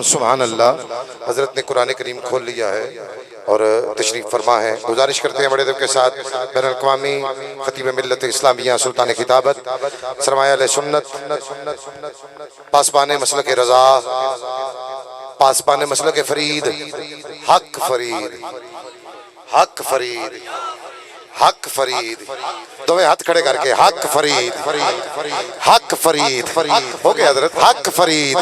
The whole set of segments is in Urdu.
سبحان اللہ. حضرت نے قرآن کریم کھول لیا ہے اور تشریف فرما ہے. گزارش کرتے ہیں بڑے ادب کے ساتھ بین الاقوامی خطیب ملت اسلامیہ سلطان خطابت سرمایہ علیہ سنت پاسبان مسلک رضا پاسبان مسلک فرید حق فرید حق فرید حق فرید دوے ہاتھ کھڑے کر کے حق فرید حق فرید ہو گیا حضرت حق فرید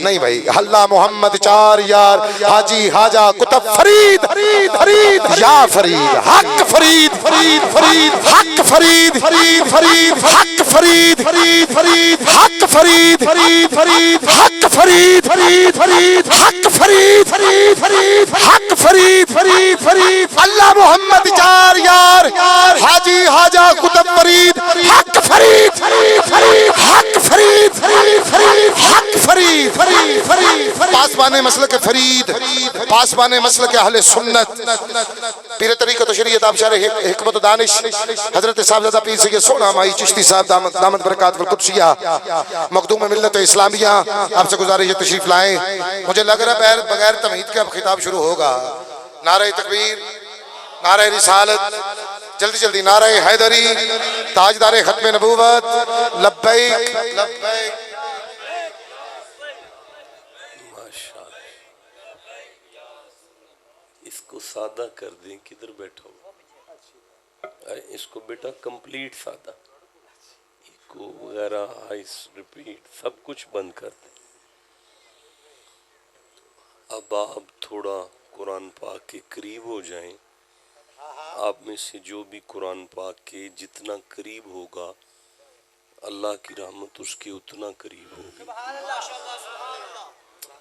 نہیں بھائی اللہ محمد چار یار حاجی حاجہ کتب فرید یا فرید حق فرید حق فرید حق فرید حق فرید حق فرید حق فرید اللہ محمد چار یار حاجی حاجہ کتب فرید حق فرید حق فرید حق فرید پاسبان مسلک فرید پاسبان مسلک اہل سنت پیر طریقت و شریعت آبشار حکمت و دانش حضرت صاحبزادہ پیر سید سونا مائی چشتی صاحب دامت برکات والقدسیہ مخدوم ملت اسلامیہ آپ سے گزارش ہے تشریف لائیں. مجھے لگ رہا ہے بغیر تمہید کے اب خطاب شروع ہوگا. نعرہ تکبیر نعرہ رسالت جلدی جلدی نعرہ حیدری تاجدار ختم نبوت لبیک لبیک. اس کو سادہ کر دیں. کدھر بیٹھا ہو اس کو بیٹا کمپلیٹ سادہ کو وغیرہ آئس ریپیٹ سب کچھ بند کر دیں. اب آپ تھوڑا قرآن پاک کے قریب ہو جائیں. آپ میں سے جو بھی قرآن پاک کے جتنا قریب ہوگا اللہ کی رحمت اس کے اتنا قریب ہوگی.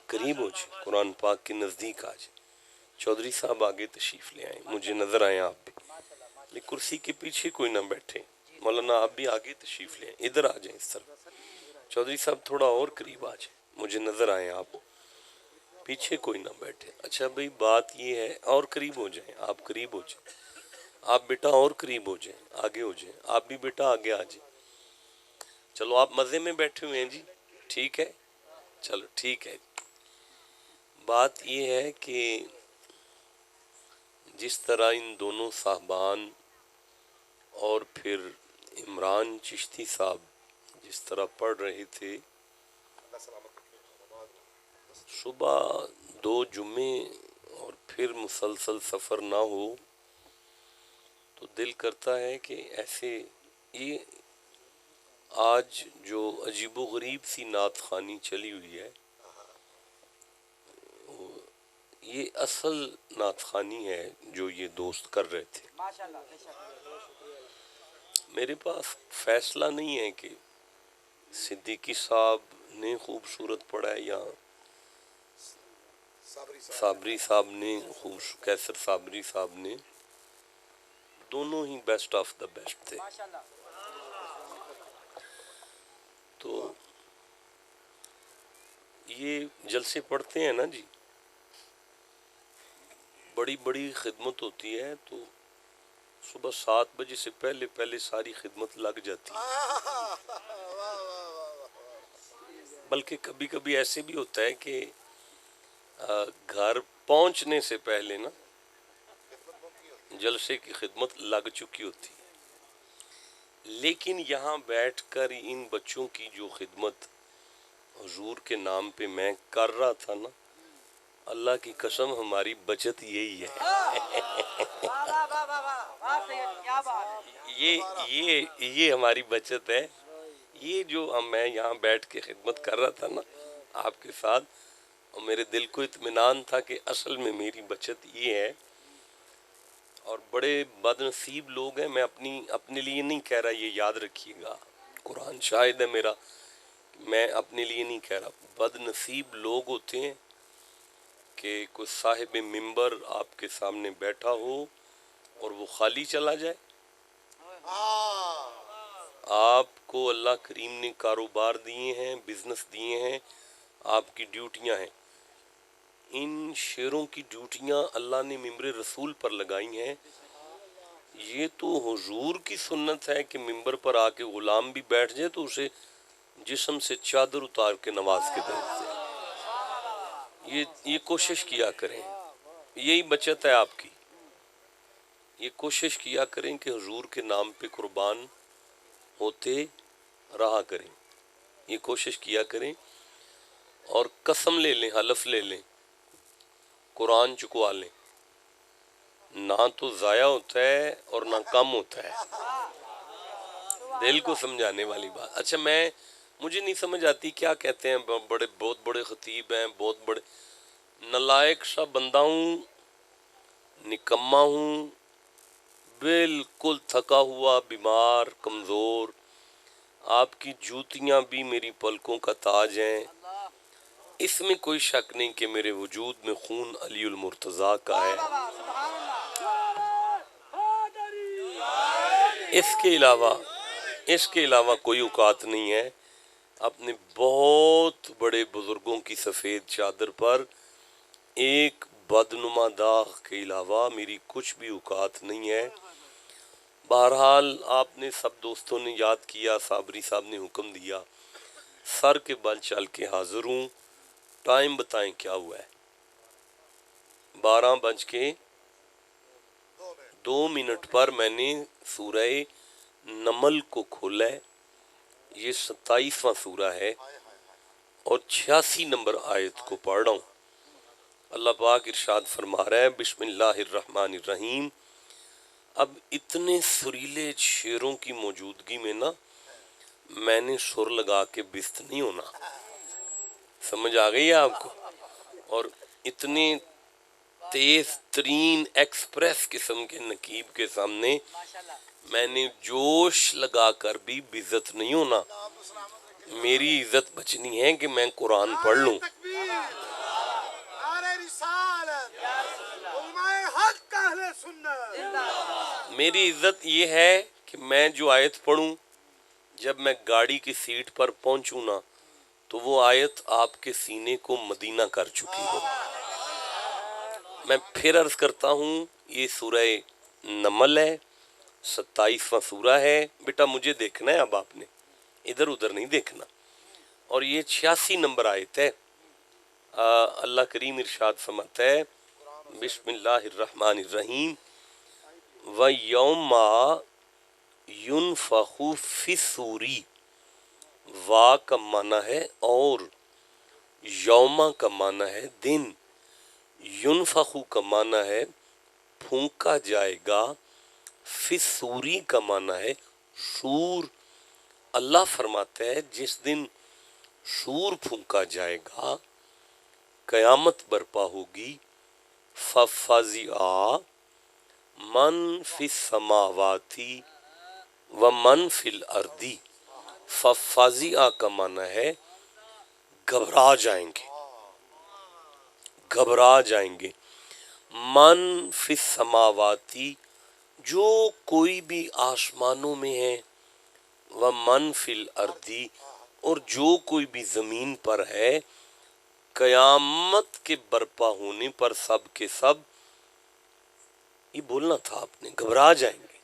قریب ہو جائے قرآن پاک کے نزدیک آ جائے. چودھری صاحب آگے تشریف لے آئیں. مجھے نظر آئیں آپ بھی لیکن کرسی کے پیچھے کوئی نہ بیٹھے. مولانا آپ بھی آگے تشریف لے آئیں. ادھر آ جائیں اس طرف. چودھری صاحب تھوڑا اور قریب آ جائیں. مجھے نظر آئیں آپ پیچھے کوئی نہ بیٹھے. اچھا بھئی بات یہ ہے اور قریب ہو جائیں. آپ قریب ہو جائیں. آپ بیٹا اور قریب ہو جائیں. آگے ہو جائیں. آپ بھی بیٹا آگے آ جائیں. چلو آپ مزے میں بیٹھے ہوئے ہیں جی. ٹھیک ہے چلو ٹھیک ہے. بات یہ ہے کہ جس طرح ان دونوں صاحبان اور پھر عمران چشتی صاحب جس طرح پڑھ رہے تھے صبح 2 جمعے اور پھر مسلسل سفر نہ ہو تو دل کرتا ہے کہ ایسے یہ آج جو عجیب و غریب سی نعت خوانی چلی ہوئی ہے یہ اصل نعت خوانی ہے جو یہ دوست کر رہے تھے. میرے پاس فیصلہ نہیں ہے کہ صدیقی صاحب نے خوبصورت پڑھا ہے یا صابری صاحب نے کیسر صابری صاحب نے. دونوں ہی بیسٹ آف دا بیسٹ تھے. تو یہ جلسے پڑھتے ہیں نا جی بڑی بڑی خدمت ہوتی ہے تو صبح 7 بجے سے پہلے ساری خدمت لگ جاتی ہے. بلکہ کبھی کبھی ایسے بھی ہوتا ہے کہ گھر پہنچنے سے پہلے نا جلسے کی خدمت لگ چکی ہوتی ہے. لیکن یہاں بیٹھ کر ان بچوں کی جو خدمت حضور کے نام پہ میں کر رہا تھا نا اللہ کی قسم ہماری بچت یہی ہے. یہ ہماری بچت ہے. یہ جو میں یہاں بیٹھ کے خدمت کر رہا تھا نا آپ کے ساتھ اور میرے دل کو اطمینان تھا کہ اصل میں میری بچت یہ ہے. اور بڑے بد نصیب لوگ ہیں. میں اپنے لیے نہیں کہہ رہا یہ یاد رکھیے گا قرآن شاہد ہے میرا. میں اپنے لیے نہیں کہہ رہا. بد نصیب لوگ ہوتے ہیں کہ کوئی صاحب منبر آپ کے سامنے بیٹھا ہو اور وہ خالی چلا جائے. آپ کو اللہ کریم نے کاروبار دیے ہیں بزنس دیے ہیں آپ کی ڈیوٹیاں ہیں. ان شیروں کی ڈیوٹیاں اللہ نے ممبر رسول پر لگائی ہیں. یہ تو حضور کی سنت ہے کہ ممبر پر آ کے غلام بھی بیٹھ جائے تو اسے جسم سے چادر اتار کے نواز کے دیتے ہیں. یہ کوشش کیا کریں، یہی بچت ہے آپ کی. یہ کوشش کیا کریں کہ حضور کے نام پہ قربان ہوتے رہا کریں. یہ کوشش کیا کریں اور قسم لے لیں، حلف لے لیں، قرآن چکوا لیں. نہ تو ضائع ہوتا ہے اور نہ کم ہوتا ہے. دل کو سمجھانے والی بات. اچھا مجھے نہیں سمجھ آتی کیا کہتے ہیں بہت بڑے خطیب ہیں، بہت بڑے. نالائق سا بندہ ہوں، نکما ہوں، بالکل تھکا ہوا، بیمار، کمزور. آپ کی جوتیاں بھی میری پلکوں کا تاج ہیں. اس میں کوئی شک نہیں کہ میرے وجود میں خون علی المرتضیٰ کا ہے. اس کے علاوہ کوئی اوقات نہیں ہے. اپنے بہت بڑے بزرگوں کی سفید چادر پر ایک بدنما داغ کے علاوہ میری کچھ بھی اوقات نہیں ہے. بہرحال آپ نے سب دوستوں نے یاد کیا، صابری صاحب نے حکم دیا، سر کے بل چل کے حاضر ہوں. ٹائم بتائیں کیا ہوا ہے؟ 12:02 پر میں نے سورہ نمل کو کھولا ہے. یہ 27واں سورہ ہے اور 86 نمبر آیت کو پڑھ رہا ہوں. اللہ پاک ارشاد فرما رہا ہے بسم اللہ الرحمن الرحیم. اب اتنے سریلے شعروں کی موجودگی میں نا میں نے سر لگا کے بست نہیں ہونا. سمجھ آ گئی ہے آپ کو؟ اور اتنے تیز ترین ایکسپریس قسم کے نقیب کے سامنے میں نے جوش لگا کر بھی عزت نہیں ہونا. میری عزت بچنی ہے کہ میں قرآن پڑھ لوں. میری عزت یہ ہے کہ میں جو آیت پڑھوں، جب میں گاڑی کی سیٹ پر پہنچوں نا تو وہ آیت آپ کے سینے کو مدینہ کر چکی ہو. میں پھر عرض کرتا ہوں، یہ سورہ نمل ہے، 27واں سورہ ہے. بیٹا مجھے دیکھنا ہے، اب آپ نے ادھر ادھر نہیں دیکھنا. اور یہ 86 نمبر آیت ہے. اللہ کریم ارشاد فرماتا ہے بسم اللہ الرحمن الرحیم وَيَوْمَ يُنْفَخُ فِي الصُّورِ. وا کا معنی ہے اور، یوما کا معنی ہے دن، ینفخ کا معنی ہے پھونکا جائے گا، فی الصور کا معنی ہے سور. اللہ فرماتا ہے جس دن سور پھونکا جائے گا، قیامت برپا ہوگی. فَفَزِعَ من فی السماوات ومن فی الارض. فَفَزِعَ کا معنی ہے گھبرا جائیں گے، گھبرا جائیں گے. من فی السماواتی، جو کوئی بھی آسمانوں میں ہے، ومن فی الارض، اور جو کوئی بھی زمین پر ہے. قیامت کے برپا ہونے پر سب کے سب، یہ بولنا تھا آپ نے، گھبرا جائیں گے.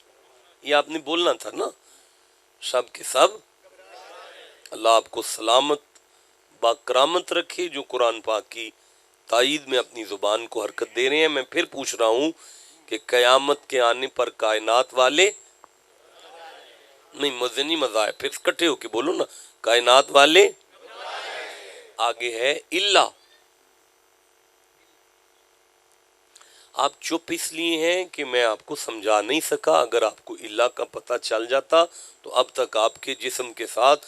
یہ آپ نے بولنا تھا نا، سب کے سب. اللہ آپ کو سلامت باکرامت رکھے جو قرآن پاک کی تائید میں اپنی زبان کو حرکت دے رہے ہیں. میں پھر پوچھ رہا ہوں کہ قیامت کے آنے پر کائنات والے نہیں، مزے نہیں مزہ ہے، پھر اکٹھے ہو کے بولو نا، کائنات والے. آگے ہے اللہ. آپ چپ اس لیے ہیں کہ میں آپ کو سمجھا نہیں سکا. اگر آپ کو اللہ کا پتہ چل جاتا تو اب تک آپ کے جسم کے ساتھ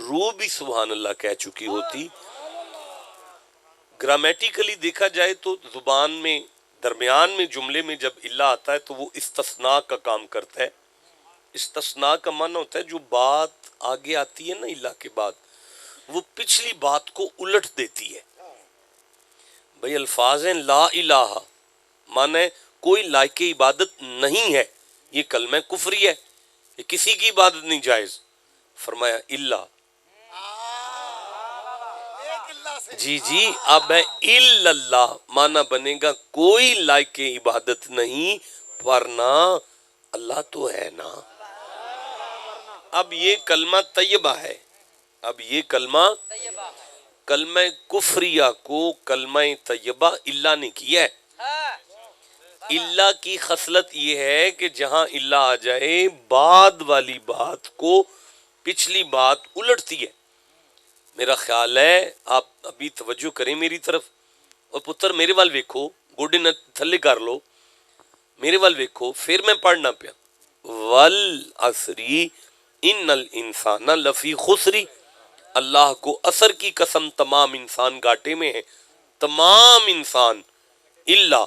روح بھی سبحان اللہ کہہ چکی ہوتی. گرامیٹیکلی دیکھا جائے تو زبان میں درمیان میں جملے میں جب اللہ آتا ہے تو وہ استثناء کا کام کرتا ہے. استثناء کا معنی ہوتا ہے جو بات آگے آتی ہے نا اللہ کے بعد، وہ پچھلی بات کو الٹ دیتی ہے. بھئی الفاظ ہیں لا الہ، معنی کوئی لائق عبادت نہیں ہے، یہ کلمہ کفری ہے، یہ کسی کی عبادت نہیں جائز. فرمایا اللہ. جی اب ہے الا اللہ، معنی بنے گا کوئی لائق عبادت نہیں ورنہ اللہ تو ہے نا. اب یہ کلمہ طیبہ ہے، اب یہ کلمہ کلمہ کفریہ کو کلمہ طیبہ اللہ نے کیا ہے. اللہ کی خصلت یہ ہے کہ جہاں اللہ آ جائے بعد والی بات کو پچھلی بات الٹتی ہے. میرا خیال ہے آپ ابھی توجہ کریں میری طرف, اور پتر میرے وال ویکھو, گوڈے نہ تھلے کر لو, میرے وال ویکھو, پھر میں پڑھنا پیا والعصری ان الانسان لفی خسری. اللہ کو عصر کی قسم تمام انسان گھاٹے میں ہیں, تمام انسان الا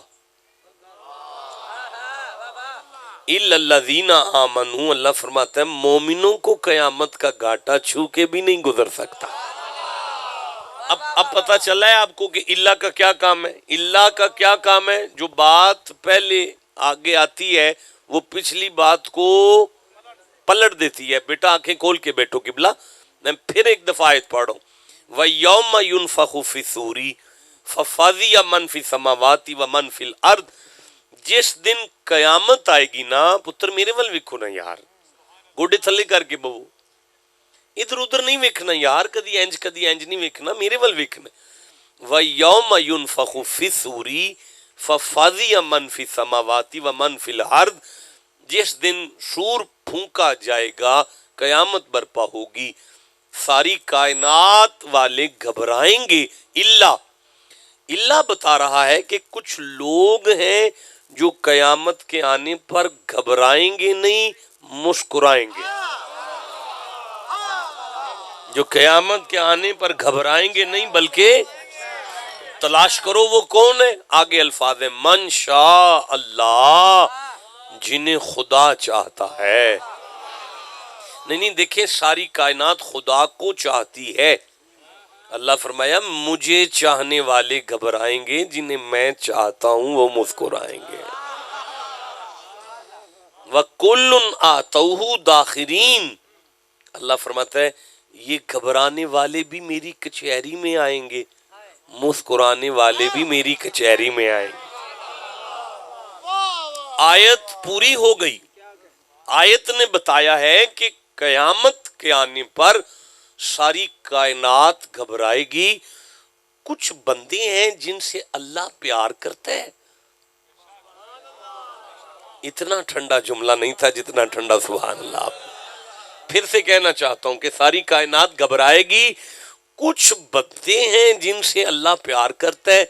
الذین آمنوا. اللہ فرماتا ہے مومنوں کو قیامت کا گھاٹا چھو کے بھی نہیں گزر سکتا. اب پتہ چلا ہے آپ کو کہ اللہ کا کیا کام ہے. اللہ کا کیا کام ہے؟ جو بات پہلے آگے آتی ہے وہ پچھلی بات کو پلٹ دیتی ہے. بیٹا آنکھیں کھول کے بیٹھو قبلہ, میں پھر ایک دفعہ آیت پڑھوں. وَيَوْمَ يُنْفَخُ فِي الصُّورِ فَفَزِعَ مَنْ فِي السَّمَاوَاتِ وَمَنْ فِي الْأَرْضِ. جس دن قیامت آئے گی نا, پتر میرے ول ویکھو نا یار, گوڈے تھلے کر کے بہو, ادھر ادھر نہیں ویکھنا یار, کدی انج نہیں ویکھنا, میرے ول ویکھنا. وَيَوْمَ يُنْفَخُ فِي الصُّورِ فَفَزِعَ مَنْ فِي السَّمَاوَاتِ وَمَنْ فِي الْأَرْضِ. جس دن سور پھونکا جائے گا, قیامت برپا ہوگی, ساری کائنات والے گھبرائیں گے. اللہ بتا رہا ہے کہ کچھ لوگ ہیں جو قیامت کے آنے پر گھبرائیں گے نہیں, مسکرائیں گے. جو قیامت کے آنے پر گھبرائیں گے نہیں بلکہ تلاش کرو وہ کون ہے. آگے الفاظ ہے من شاء اللہ, جنہیں خدا چاہتا ہے. نہیں دیکھیں, ساری کائنات خدا کو چاہتی ہے. اللہ فرمایا مجھے چاہنے والے گھبرائیں گے, جنہیں میں چاہتا ہوں وہ مسکرائیں گے. وَكُلٌّ آتَوْهُ دَاخِرِينَ. اللہ فرماتا ہے یہ گھبرانے والے بھی میری کچہری میں آئیں گے, مسکرانے والے بھی میری کچہری میں آئیں گے. آیت پوری ہو گئی. آیت نے بتایا ہے کہ قیامت کے آنے پر ساری کائنات گھبرائے گی. کچھ بندے ہیں جن سے اللہ پیار کرتا ہے. اتنا ٹھنڈا جملہ نہیں تھا جتنا ٹھنڈا سبحان اللہ. پھر سے کہنا چاہتا ہوں کہ ساری کائنات گھبرائے گی. کچھ بندے ہیں جن سے اللہ پیار کرتا ہے,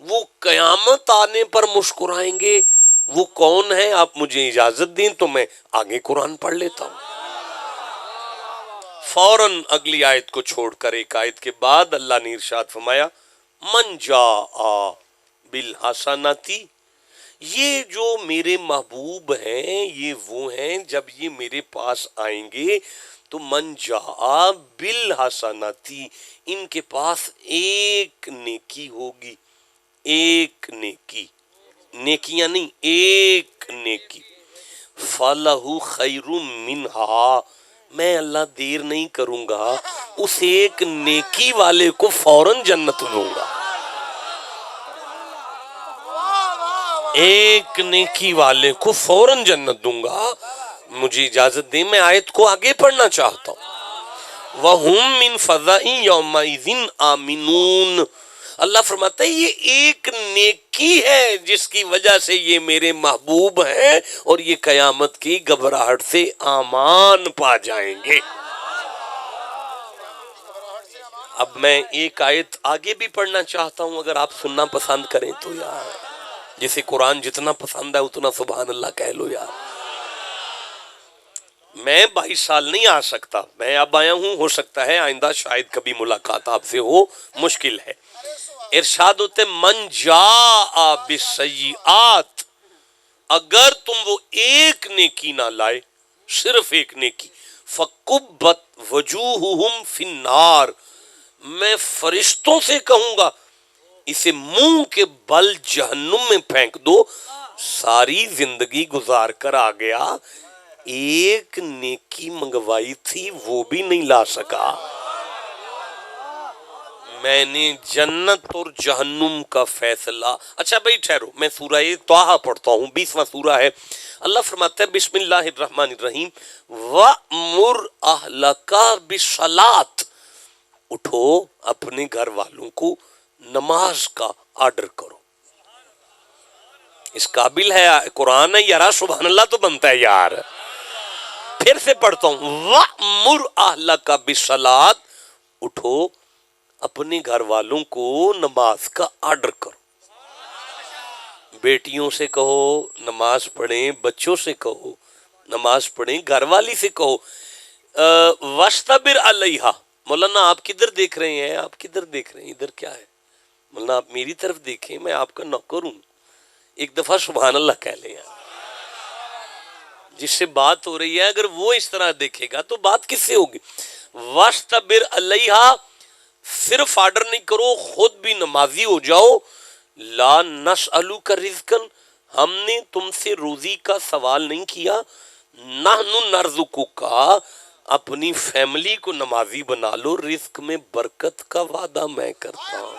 وہ قیامت آنے پر مسکرائیں گے. وہ کون ہے؟ آپ مجھے اجازت دیں تو میں آگے قرآن پڑھ لیتا ہوں. فوراً اگلی آیت کو چھوڑ کر ایک آیت کے بعد اللہ نے ارشاد فرمایا من جاء بالحسنۃ. یہ جو میرے محبوب ہیں یہ وہ ہیں جب یہ میرے پاس آئیں گے تو من جاء بالحسنۃ, ان کے پاس ایک نیکی ہوگی. ایک نیکی, نیکیاں نہیں, ایک نیکی. فَلَهُ خَيْرٌ مِّنْهَا. میں اللہ دیر نہیں کروں گا, اس ایک نیکی والے کو فوراً جنت دوں گا. ایک نیکی والے کو فوراً جنت دوں گا. مجھے اجازت دیں میں آیت کو آگے پڑھنا چاہتا ہوں. وَهُم مِّن فَزَعٍ يَوْمَئِذٍ آمِنُونَ. اللہ فرماتا ہے یہ ایک نیکی ہے جس کی وجہ سے یہ میرے محبوب ہیں اور یہ قیامت کی گھبراہٹ سے امان پا جائیں گے. اب میں ایک آیت آگے بھی پڑھنا چاہتا ہوں اگر آپ سننا پسند کریں تو. یار جسے قرآن جتنا پسند ہے اتنا سبحان اللہ کہہ لو. یار میں 22 سال نہیں آ سکتا, میں اب آیا ہوں, ہو سکتا ہے آئندہ شاید کبھی ملاقات آپ سے ہو, مشکل ہے. ارشاد ہوتے من جاء بالسیئات. اگر تم وہ ایک نیکی نہ لائے, صرف ایک نیکی, فَقُبَّتْ وَجُوهُهُمْ فِي النَّارِ. میں فرشتوں سے کہوں گا اسے منہ کے بل جہنم میں پھینک دو. ساری زندگی گزار کر آ گیا, ایک نیکی منگوائی تھی وہ بھی نہیں لا سکا. میں نے جنت اور جہنم کا فیصلہ. اچھا بھائی ٹھہرو, میں سورہ طٰہٰ پڑھتا ہوں, 20واں سورہ ہے. اللہ فرماتا ہے بسم اللہ الرحمن الرحیم وَأْمُرْ أَهْلَكَ بِالصَّلَاةِ. اٹھو اپنے گھر والوں کو نماز کا آرڈر کرو. اس قابل ہے قرآن ہے یار, سبحان اللہ تو بنتا ہے یار. پھر سے پڑھتا ہوں, وَأْمُرْ أَهْلَكَ بِالصَّلَاةِ, اٹھو اپنے گھر والوں کو نماز کا آرڈر کرو. بیٹیوں سے کہو نماز پڑھیں, بچوں سے کہو نماز پڑھیں, گھر والی سے کہو. وَاسْتَبِرْ عَلَيْهَا, مولانا آپ کدھر دیکھ رہے ہیں, آپ کدھر دیکھ رہے ہیں, ادھر کیا ہے مولانا, آپ میری طرف دیکھیں, میں آپ کا نوکر ہوں. ایک دفعہ سبحان اللہ کہہ لیں. جس سے بات ہو رہی ہے اگر وہ اس طرح دیکھے گا تو بات کس سے ہوگی. وَاسْتَبِرْ عَلَيْهَا, صرف آرڈر نہیں کرو, خود بھی نمازی ہو جاؤ. لا نسألک رزقا, ہم نے تم سے روزی کا سوال نہیں کیا. نحن نرزقک, اپنی فیملی کو نمازی بنا لو, رزق میں برکت کا وعدہ میں کرتا ہوں.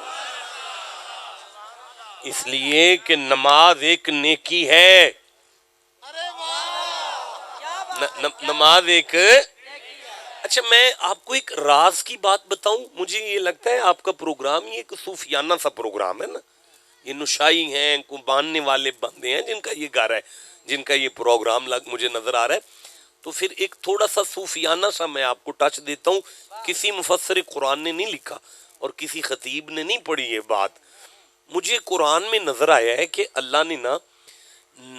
اس لیے کہ نماز ایک نیکی ہے. نماز ایک. اچھا میں آپ کو ایک راز کی بات بتاؤں, مجھے یہ لگتا ہے آپ کا پروگرام یہ ایک صوفیانہ سا پروگرام ہے نا. یہ نشائی ہیں, کو باندھنے والے بندے ہیں جن کا یہ گھر ہے, جن کا یہ پروگرام مجھے نظر آ رہا ہے. تو پھر ایک تھوڑا سا صوفیانہ سا میں آپ کو ٹچ دیتا ہوں. کسی مفسر قرآن نے نہیں لکھا اور کسی خطیب نے نہیں پڑھی یہ بات. مجھے قرآن میں نظر آیا ہے کہ اللہ نے نا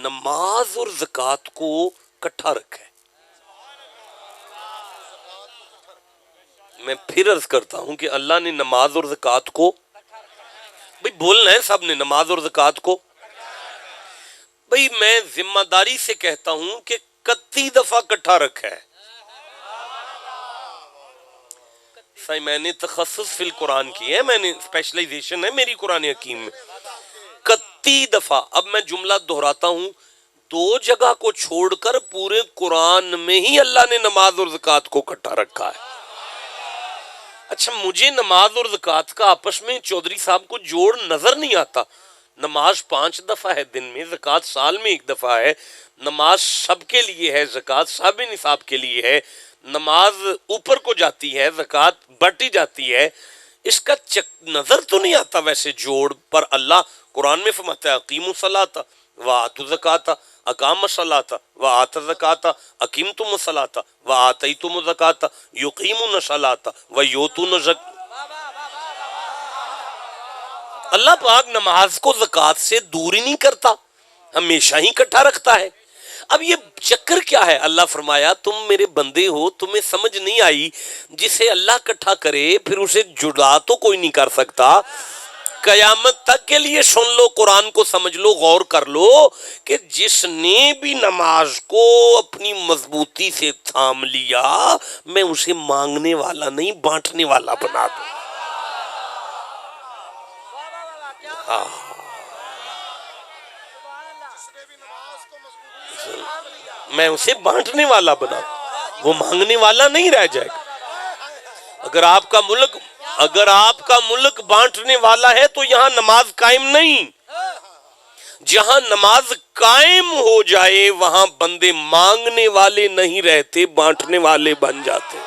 نماز اور زکوٰۃ کو کٹھا رکھا ہے. میں پھر عرض کرتا ہوں کہ اللہ نے نماز اور زکوٰۃ کو, بھئی بولنا ہے سب نے, نماز اور زکوٰۃ کو. بھئی میں ذمہ داری سے کہتا ہوں کہ 31 دفعہ کٹھا رکھا ہے. صحیح, میں نے تخصص فی القرآن کی ہے, میں نے اسپیشلائزیشن ہے میری قرآن حکیم میں. 31 دفعہ. اب میں جملہ دہراتا ہوں, 2 جگہ کو چھوڑ کر پورے قرآن میں ہی اللہ نے نماز اور زکوٰۃ کو کٹھا رکھا ہے. اچھا مجھے نماز اور زکوٰۃ کا آپس میں چودھری صاحب کو جوڑ نظر نہیں آتا. نماز 5 دفعہ ہے دن میں, زکوٰۃ سال میں 1 دفعہ ہے. نماز سب کے لیے ہے, زکوٰۃ صاحب نصاب کے لیے ہے. نماز اوپر کو جاتی ہے, زکوٰۃ بڑھتی جاتی ہے. اس کا نظر تو نہیں آتا ویسے جوڑ پر. اللہ قرآن میں فرماتا ہے اقیموا الصلاۃ وآتوا الزکاۃ, اقام الصلاۃ وآتى الزکاۃ, اقیمتم الصلاۃ وآتیتم الزکاۃ, یقیمون الصلاۃ ویؤتون الزکاۃ. اللہ پاک نماز کو زکوٰۃ سے دور ہی نہیں کرتا, ہمیشہ ہی اکٹھا رکھتا ہے. اب یہ چکر کیا ہے؟ اللہ فرمایا تم میرے بندے ہو, تمہیں سمجھ نہیں آئی, جسے اللہ اکٹھا کرے پھر اسے جدا تو کوئی نہیں کر سکتا. قیامت تک کے لیے سن لو, قرآن کو سمجھ لو, غور کر لو کہ جس نے بھی نماز کو اپنی مضبوطی سے تھام لیا, میں اسے مانگنے والا نہیں بانٹنے والا بنا دوں. میں اسے بانٹنے والا بنا, وہ مانگنے والا نہیں رہ جائے گا. اگر آپ کا ملک بانٹنے والا ہے تو یہاں نماز قائم نہیں. جہاں نماز قائم ہو جائے وہاں بندے مانگنے والے نہیں رہتے, بانٹنے والے بن جاتے.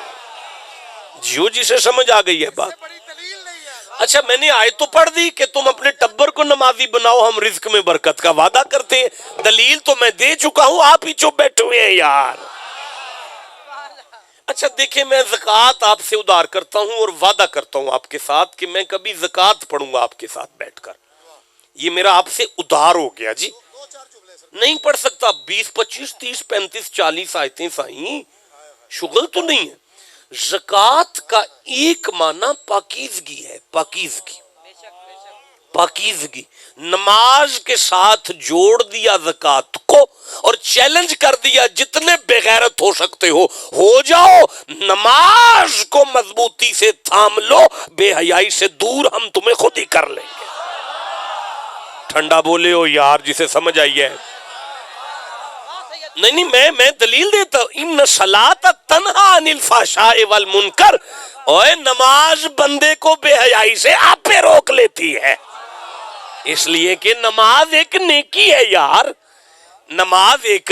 جیو جسے سمجھ آ گئی ہے بات. اچھا میں نے آیت تو پڑھ دی کہ تم اپنے ٹبر کو نمازی بناؤ, ہم رزق میں برکت کا وعدہ کرتے ہیں. دلیل تو میں دے چکا ہوں, آپ ہی چپ بیٹھے ہوئے ہیں یار. اچھا دیکھیں, میں زکوٰۃ آپ سے ادھار کرتا ہوں اور وعدہ کرتا ہوں آپ کے ساتھ کہ میں کبھی زکوٰۃ پڑھوں گا آپ کے ساتھ بیٹھ کر. یہ میرا آپ سے ادھار ہو گیا جی. نہیں پڑھ سکتا 20 25 30 35 40 آیتیں صحیح, شغل تو نہیں ہے. زکوٰۃ کا ایک معنی پاکیزگی ہے, پاکیزگی. نماز کے ساتھ جوڑ دیا زکوٰۃ کو اور چیلنج کر دیا جتنے بے غیرت ہو سکتے ہو جاؤ, نماز کو مضبوطی سے تھام لو, بے حیائی سے دور ہم تمہیں خود ہی کر لیں گے. ٹھنڈا بولے ہو یار جسے سمجھ آئی ہے. نہیں میں دلیل دیتا ہوں, ان الصلاۃ تنہی عن الفحشاء والمنکر. اوے نماز بندے کو بے حیائی سے آپ پہ روک لیتی ہے, اس لیے کہ نماز ایک نیکی ہے یار. نماز ایک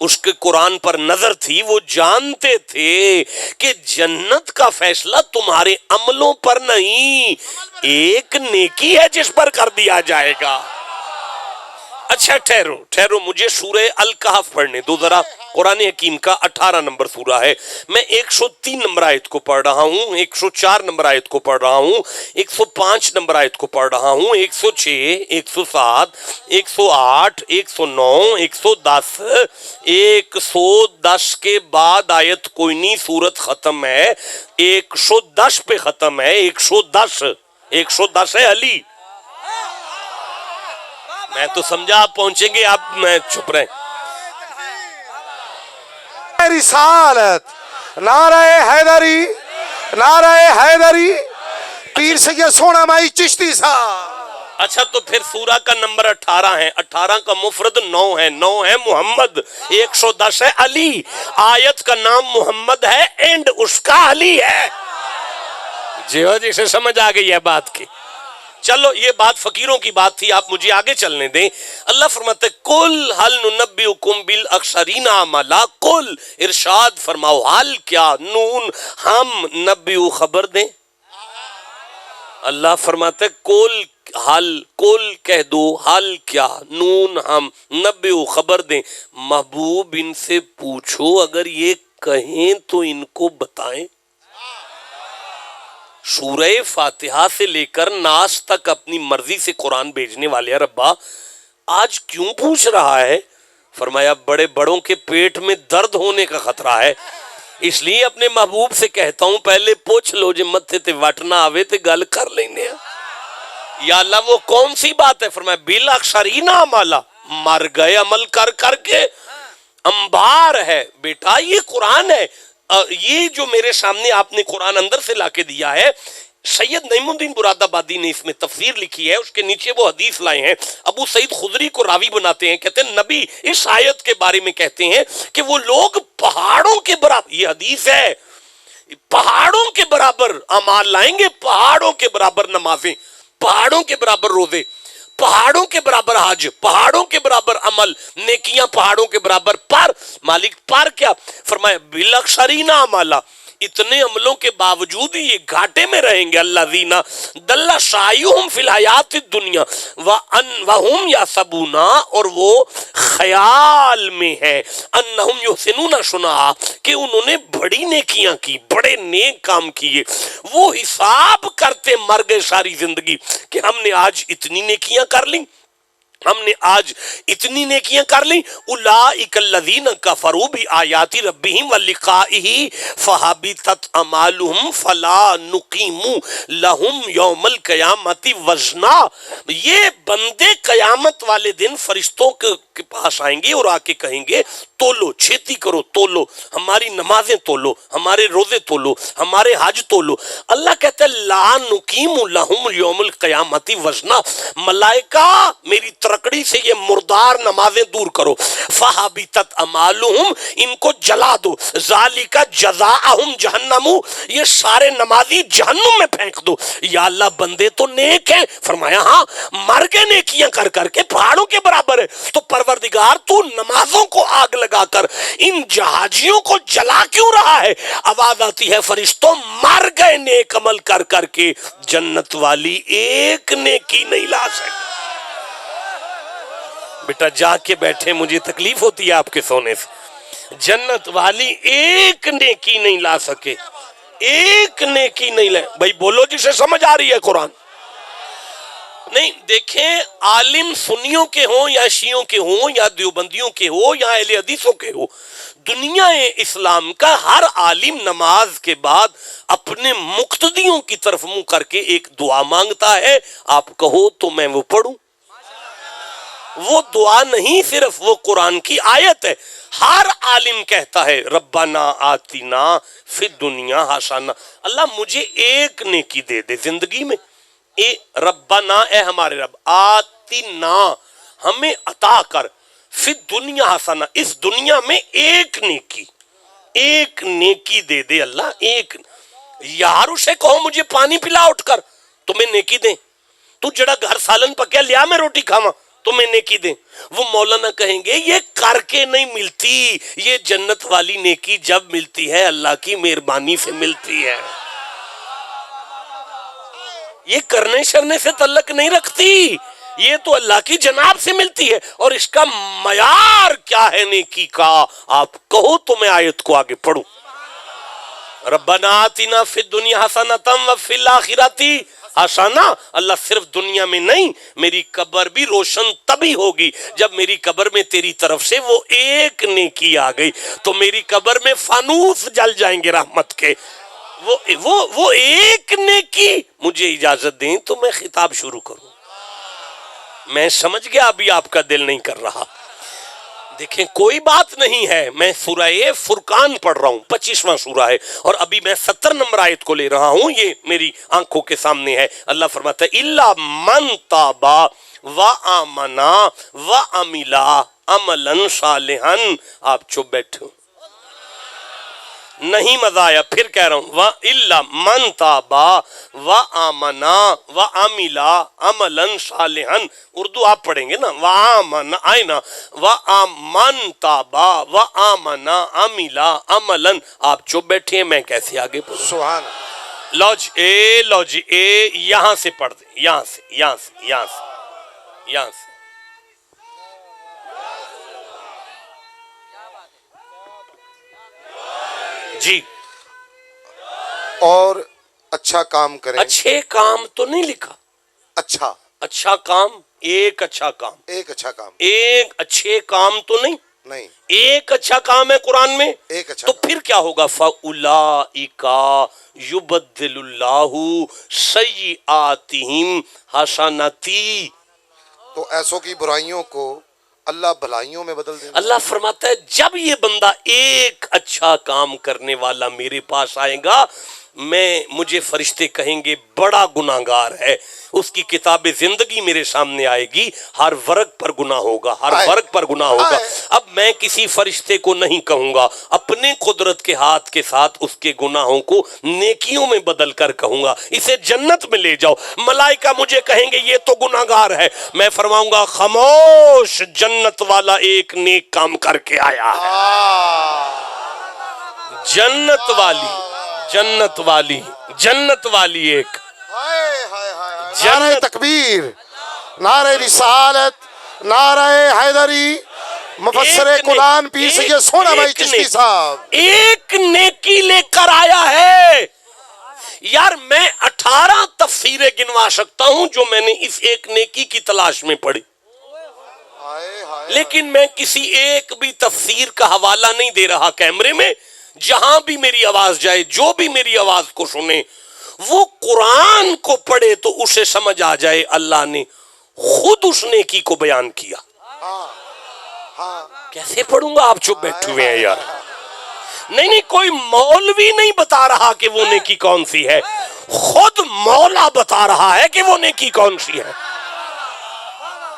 اس کے قرآن پر نظر تھی، وہ جانتے تھے کہ جنت کا فیصلہ تمہارے عملوں پر نہیں، ایک نیکی ہے جس پر کر دیا جائے گا۔ اچھا ٹھہرو، مجھے سورہ الکہف پڑھنے دو ذرا۔ قرآن حکیم کا 18 نمبر سورہ ہے، میں 103 نمبر آیت کو پڑھ رہا ہوں، 104 نمبر آیت کو پڑھ رہا ہوں، 105 نمبر آیت کو پڑھ رہا ہوں، 106، 107، 108، 109، 110، 110 کے بعد آیت کوئی نہیں، سورت ختم ہے، 110 پہ ختم ہے، 110 ہے علی۔ میں تو سمجھا آپ پہنچیں گے، آپ میں چھپ رہے۔ رسالت، نعرہ حیدری، نعرہ حیدری، پیر سید سونا مائی چشتی صاحب۔ اچھا تو پھر سورہ کا نمبر 18 ہے، 18 کا مفرد 9 ہے، 9 ہے محمد، 110 ہے علی، آیت کا نام محمد ہے اینڈ اس کا علی ہے۔ جی سے سمجھ آ گئی ہے بات کی۔ چلو یہ بات فقیروں کی بات تھی، آپ مجھے آگے چلنے دیں۔ اللہ فرماتے قل هل ننبئکم بالاخسرین اعمالا، قل ارشاد فرماؤ، حل کیا، نون ہم، نبیو خبر دیں۔ اللہ فرماتے قل حل، قل کہہ دو، حل کیا، نون ہم، نبیو خبر دیں۔ محبوب ان سے پوچھو اگر یہ کہیں تو ان کو بتائیں۔ سورہ فاتحہ سے لے کر ناس تک اپنی مرضی سے قرآن بھیجنے والے ربا آج کیوں پوچھ رہا ہے؟ فرمایا بڑے بڑوں کے پیٹ میں درد ہونے کا خطرہ ہے، اس لیے اپنے محبوب سے کہتا ہوں پہلے پوچھ لو جے متھے تے وٹنا آوے تے گل کر لینے۔ یا اللہ وہ کون سی بات ہے؟ فرمایا بالاخسرین اعمالا، مر گئے عمل کر کر کے، انبار ہے بیٹا، یہ قرآن ہے۔ یہ جو میرے سامنے آپ نے قرآن اندر سے لا کے دیا ہے، سید نعیم الدین مراد آبادی نے اس میں تفسیر لکھی ہے، اس کے نیچے وہ حدیث لائے ہیں، ابو سعید خدری کو راوی بناتے ہیں، کہتے ہیں نبی اس آیت کے بارے میں کہتے ہیں کہ وہ لوگ پہاڑوں کے برابر، یہ حدیث ہے، پہاڑوں کے برابر اعمال لائیں گے، پہاڑوں کے برابر نمازیں، پہاڑوں کے برابر روزے، پہاڑوں کے برابر حج، پہاڑوں کے برابر عمل، نیکیاں پہاڑوں کے برابر، پر مالک پر کیا؟ فرمایا بالاخسرین اعمالا، اتنے عملوں کے باوجود یہ گھاٹے میں رہیں گے۔ الذین ضل سعیہم فی الحیات الدنیا وہم یحسبون، اور وہ خیال میں ہے، انہم یحسنون صنعا، کہ انہوں نے بڑی نیکیاں کی، بڑے نیک کام کیے، وہ حساب کرتے مر گئے ساری زندگی کہ ہم نے آج اتنی نیکیاں کر لیں، ہم نے آج اتنی نیکیاں کر لیں۔ اولئک الذین کفروا بآیات ربہم ولقائہ فحبطت اعمالہم فلا نقیم لہم یوم القیامۃ وزنا، یہ بندے قیامت والے دن فرشتوں کے پاس آئیں گے اور آ کے کہیں گے تولو، چھیتی کرو، تولو، ہماری نمازیں تولو، ہمارے روزے تولو، ہمارے حج تولو۔ اللہ کہتا ہے لا نقیم لہم یوم القیامۃ وزنا، ملائکہ میری ترکڑی سے یہ مردار نمازیں دور کرو، فحبطت اعمالہم، ان کو جلا دو، ذالک جزاءہم جہنم، یہ سارے نمازی جہنم میں پھینک دو۔ یا اللہ بندے تو نیک ہیں، فرمایا ہاں، مر کے نیکیاں کر کر کے پہاڑوں کے برابر ہے، تو پروردگار تو نمازوں کو آگ لگا کر ان جہاجیوں کو جلا کیوں رہا ہے؟ آواز آتی ہے فرشتوں مر گئے نیک عمل کر کر کے، جنت والی ایک نیکی نہیں لا سکتے۔ بیٹا جا کے بیٹھے، مجھے تکلیف ہوتی ہے آپ کے سونے سے، جنت والی ایک نیکی نہیں لا سکے، ایک نیکی نہیں لائے۔ بھائی بولو جسے سمجھ آ رہی ہے قرآن؟ نہیں دیکھیں، عالم سنیوں کے ہوں یا شیعوں کے ہوں یا دیوبندیوں کے ہوں یا اہل حدیثوں کے ہوں، دنیا اسلام کا ہر عالم نماز کے بعد اپنے مقتدیوں کی طرف منہ کر کے ایک دعا مانگتا ہے، آپ کہو تو میں وہ پڑھوں۔ وہ دعا نہیں صرف، وہ قرآن کی آیت ہے۔ ہر عالم کہتا ہے ربنا آتنا فی الدنیا حسنہ، اللہ مجھے ایک نیکی دے دے زندگی میں، ربنا اے ہمارے رب، آتنا ہمیں عطا کر، فی الدنیا حسنہ اس دنیا میں ایک نیکی، ایک نیکی دے دے اللہ، ایک۔ یار اسے کہو مجھے پانی پلا اٹھ کر تو میں نیکی دیں، تو جڑا گھر سالن پکیا لیا میں روٹی کھاواں، تمہیں نیکی دیں. وہ مولانا کہیں گے یہ کر کے نہیں ملتی, یہ جنت والی نیکی جب ملتی ہے اللہ کی مہربانی سے ملتی ہے. یہ کرنے شرنے سے تعلق نہیں رکھتی, یہ تو اللہ کی جناب سے ملتی ہے. اور اس کا معیار کیا ہے نیکی کا, آپ کہو تو میں آیت کو آگے پڑھوں. ربنا آتنا فی الدنیا حسنۃ وفی الآخرۃ حسنہ. اللہ صرف دنیا میں نہیں, میری قبر بھی روشن تبھی ہوگی جب میری قبر میں تیری طرف سے وہ ایک نیکی آ گئی. تو میری قبر میں فانوس جل جائیں گے رحمت کے. وہ ایک نیکی. مجھے اجازت دیں تو میں خطاب شروع کروں. میں سمجھ گیا ابھی آپ کا دل نہیں کر رہا. دیکھیں کوئی بات نہیں ہے, میں سورہ فرقان پڑھ رہا ہوں, 25واں سورہ ہے, اور ابھی میں 70 نمبر آیت کو لے رہا ہوں, یہ میری آنکھوں کے سامنے ہے. اللہ فرماتا ہے الا من تابا وآمنا وعملا عملا صالحا. آپ چپ بیٹھے ہو, نہیں مزہ آیا, پھر کہہ رہا ہوں الا من تابا وآمنا وعملا عملا صالحا. اردو آپ پڑھیں گے نا, وآمنا آئے نا, وآمن تابا وآمنا عملا عملا. آپ چپ بیٹھے ہیں, میں کیسے آگے پڑھوں؟ سبحان. لو جی اے یہاں سے پڑھ دیں, یہاں سے. جی, اور اچھا کام کریں. اچھے کام تو نہیں لکھا, اچھا کام, ایک اچھا کام, ایک اچھا کام, ایک اچھے کام تو نہیں, ایک اچھا کام ہے قرآن میں. ایک اچھا تو پھر کیا ہوگا؟ فَأُولَئِکَ یُبَدِّلُ اللَّهُ سَیِّئَاتِہِم حَسَنَاتٍ. تو ایسوں کی برائیوں کو اللہ بھلائیوں میں بدل دیں. اللہ فرماتا ہے جب یہ بندہ ایک اچھا کام کرنے والا میرے پاس آئے گا, مجھے فرشتے کہیں گے بڑا گناہگار ہے, اس کی کتاب زندگی میرے سامنے آئے گی, ہر ورق پر گناہ ہوگا, ہر ورق پر گناہ ہوگا. اب میں کسی فرشتے کو نہیں کہوں گا, اپنے قدرت کے ہاتھ کے ساتھ اس کے گناہوں کو نیکیوں میں بدل کر کہوں گا اسے جنت میں لے جاؤ. ملائکہ مجھے کہیں گے یہ تو گناہگار ہے, میں فرماؤں گا خاموش, جنت والا ایک نیک کام کر کے آیا ہے. جنت والی ایک. نعرہ تکبیر, نعرہ رسالت, نعرہ حیدری, مفسر قرآن پیر سید سونا بھائی چشتی صاحب ایک نیکی لے کر آیا ہے. یار میں 18 تفسیریں گنوا سکتا ہوں جو میں نے اس ایک نیکی کی تلاش میں پڑھی, لیکن میں کسی ایک بھی تفسیر کا حوالہ نہیں دے رہا کیمرے میں. جہاں بھی میری آواز جائے, جو بھی میری آواز کو سنے, وہ قرآن کو پڑھے تو اسے سمجھ آ جائے اللہ نے خود اس نیکی کو بیان کیا. کیسے پڑھوں گا؟ آپ چپ بیٹھے ہوئے ہیں یار. نہیں, کوئی مولوی نہیں بتا رہا کہ وہ نیکی کون سی ہے, خود مولا بتا رہا ہے کہ وہ نیکی کون سی ہے.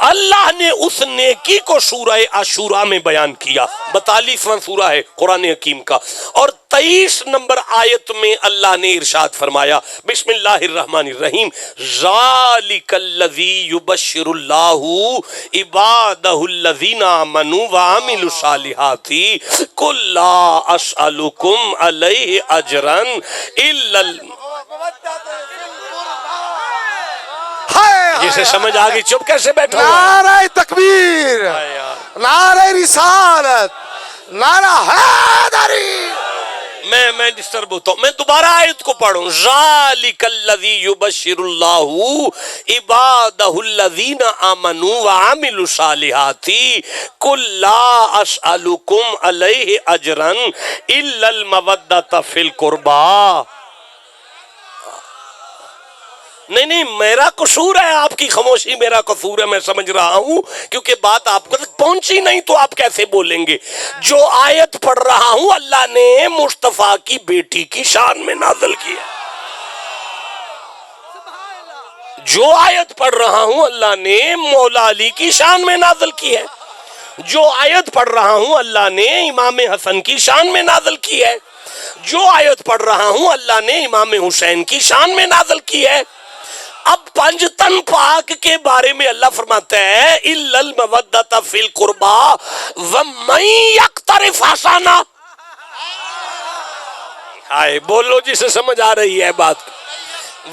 اللہ نے اس نیکی کو سورہ عاشوراء میں بیان کیا. 42واں سورہ ہے قرآن حکیم کا, اور 23 نمبر آیت میں اللہ نے ارشاد فرمایا, بسم اللہ الرحمن الرحیم, ذالک الذی یبشر اللہ عبادہ الذین آمنوا وعملوا الصالحات قل لا اسألکم علیہ اجرا الا جسے سمجھ آگئی چپ کیسے بیٹھا ہوا ہے؟ نعرہ تکبیر, نعرہ رسالت, نعرہ حیدری. میں ڈسٹرب ہوتا ہوں, میں دوبارہ آیت کو پڑھوں. ذالک الذی یبشر اللہ عبادہ الذین آمنوا وعملوا الصالحات قل لا اسألکم علیہ اجرا الا المودۃ فی القربی. نہیں, میرا قصور ہے, آپ کی خاموشی میرا قصور ہے, میں سمجھ رہا ہوں, کیونکہ بات آپ کو تک پہنچی نہیں تو آپ کیسے بولیں گے. جو آیت پڑھ رہا ہوں اللہ نے مصطفیٰ کی بیٹی کی شان میں نازل کی ہے. جو آیت پڑھ رہا ہوں اللہ نے مولا علی کی شان میں نازل کی ہے. جو آیت پڑھ رہا ہوں اللہ نے امام حسن کی شان میں نازل کی ہے. جو آیت پڑھ رہا ہوں اللہ نے امام حسین کی شان میں نازل کی ہے. اب پنجتن پاک کے بارے میں اللہ فرماتا ہے اِلَّا الْمَوَدَّةَ فِي الْقُرْبَى وَمَن يَقْتَرِفْ حَسَنًا. ہائے بولو جسے سمجھ آ رہی ہے بات.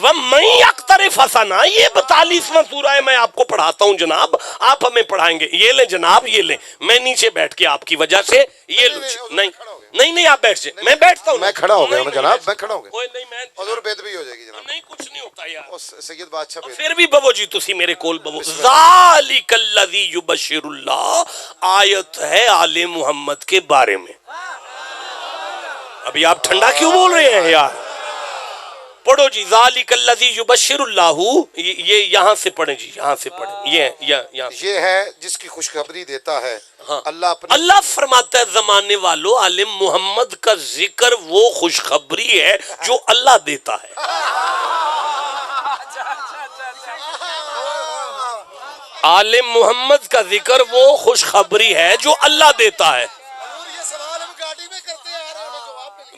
وَمَن يَقْتَرِفْ حَسَنًا یہ 42واں سورہ ہے. میں آپ کو پڑھاتا ہوں جناب, آپ ہمیں پڑھائیں گے. یہ لیں جناب, یہ لیں. میں نیچے بیٹھ کے آپ کی وجہ سے یہ نہیں آپ بیٹھ جائیں. میں بیٹھتا ہوں. میں کھڑا ہو گیا ہوں جناب, میں کھڑا ہو گیا. کوئی نہیں, میں حضور بیت بھی ہو جائے گی جناب. نہیں کچھ نہیں ہوتا یار. سید بادشاہ بیت. پھر بھی ببو جی تسی میرے کول ببو. ذالک الذی یبشر اللہ آیت ہے آل محمد کے بارے میں. ابھی آپ ٹھنڈا کیوں بول رہے ہیں یار؟ پڑھو جی. ذالک الذی یبشر اللہ, یہ یہاں سے پڑھیں جی, یہاں سے پڑھیں. یہ ہے جس کی خوشخبری دیتا ہے اللہ فرماتا ہے زمانے والوں آل محمد کا ذکر وہ خوشخبری ہے جو اللہ دیتا ہے. آل محمد کا ذکر وہ خوشخبری ہے جو اللہ دیتا ہے.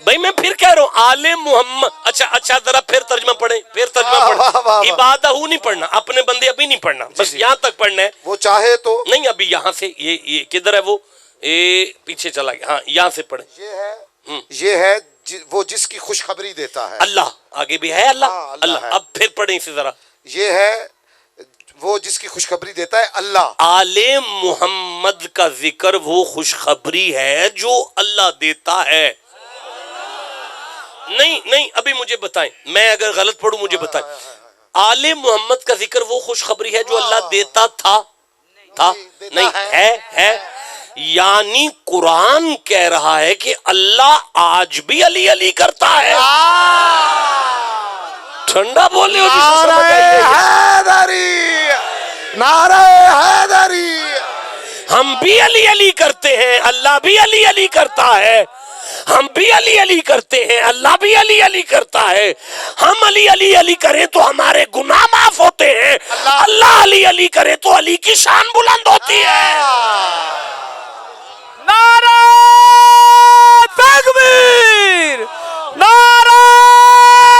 بھئی میں پھر کہہ رہا ہوں آل محمد. اچھا ذرا پھر ترجمہ پڑھیں, پھر ترجمہ پڑھیں. عبادہ نہیں پڑھنا, اپنے بندے ابھی نہیں پڑھنا, بس یہاں تک پڑھنا ہے. وہ چاہے تو نہیں, ابھی یہاں سے یہ کدھر ہے وہ پیچھے چلا گیا. ہاں یہاں سے پڑھیں. یہ ہے وہ جس کی خوشخبری دیتا ہے اللہ. آگے بھی ہے اللہ. اب پھر پڑھیں اسے ذرا. یہ ہے وہ جس کی خوشخبری دیتا ہے اللہ. آل محمد کا ذکر وہ خوشخبری ہے جو اللہ دیتا ہے. نہیں ابھی مجھے بتائیں, میں اگر غلط پڑھوں مجھے بتائیں. آل محمد کا ذکر وہ خوشخبری ہے جو اللہ دیتا تھا نہیں ہے. یعنی قرآن کہہ رہا ہے کہ اللہ آج بھی علی علی کرتا ہے. ٹھنڈا بولے ہو جسے سمجھ آئیے. نعرہ حیدری. ہم بھی علی علی کرتے ہیں, اللہ بھی علی علی کرتا ہے. ہم بھی علی علی کرتے ہیں, اللہ بھی علی علی کرتا ہے. ہم علی علی علی کریں تو ہمارے گناہ معاف ہوتے ہیں. اللہ علی علی کرے تو علی کی شان بلند ہوتی ہے. نعرہ تکبیر, نعرہ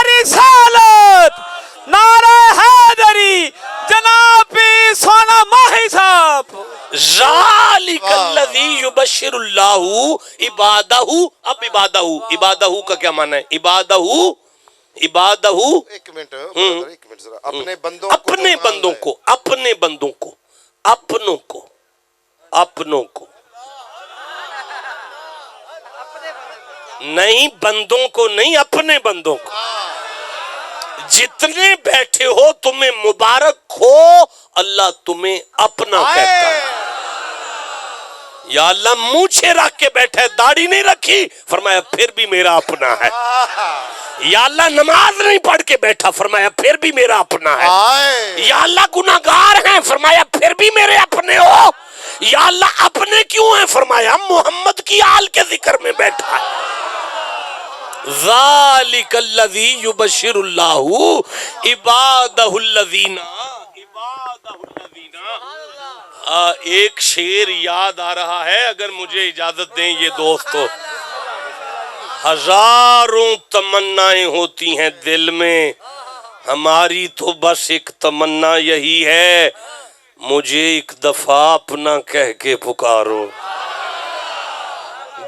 رسالت, نعرہ حیدری, جناب سونا ماہی صاحب. ذالک الذی یبشر اللہ عبادہ. اب عبادہ کا کیا معنی ہے؟ عبادہ ایک منٹ ذرا. اپنے بندوں کو نہیں, بندوں کو نہیں, اپنے بندوں کو. جتنے بیٹھے ہو تمہیں مبارک ہو, اللہ تمہیں اپنا کہتا ہے. یا اللہ مونچھے رکھ کے بیٹھا ہے, داڑھی نہیں رکھی, فرمایا پھر بھی میرا اپنا ہے. یا اللہ نماز نہیں پڑھ کے بیٹھا, فرمایا پھر بھی میرا اپنا ہے. یا اللہ گناہگار ہیں, فرمایا پھر بھی میرے اپنے ہو. یا اللہ اپنے کیوں ہیں, فرمایا محمد کی آل کے ذکر میں بیٹھا ہے. ذالک الذی یبشر اللہ عبادہ الذین. ایک شعر یاد آ رہا ہے, اگر مجھے اجازت دیں یہ دوستو. ہزاروں تمنائیں ہوتی ہیں دل میں, ہماری تو بس ایک تمنا یہی ہے, مجھے ایک دفعہ اپنا کہہ کے پکارو.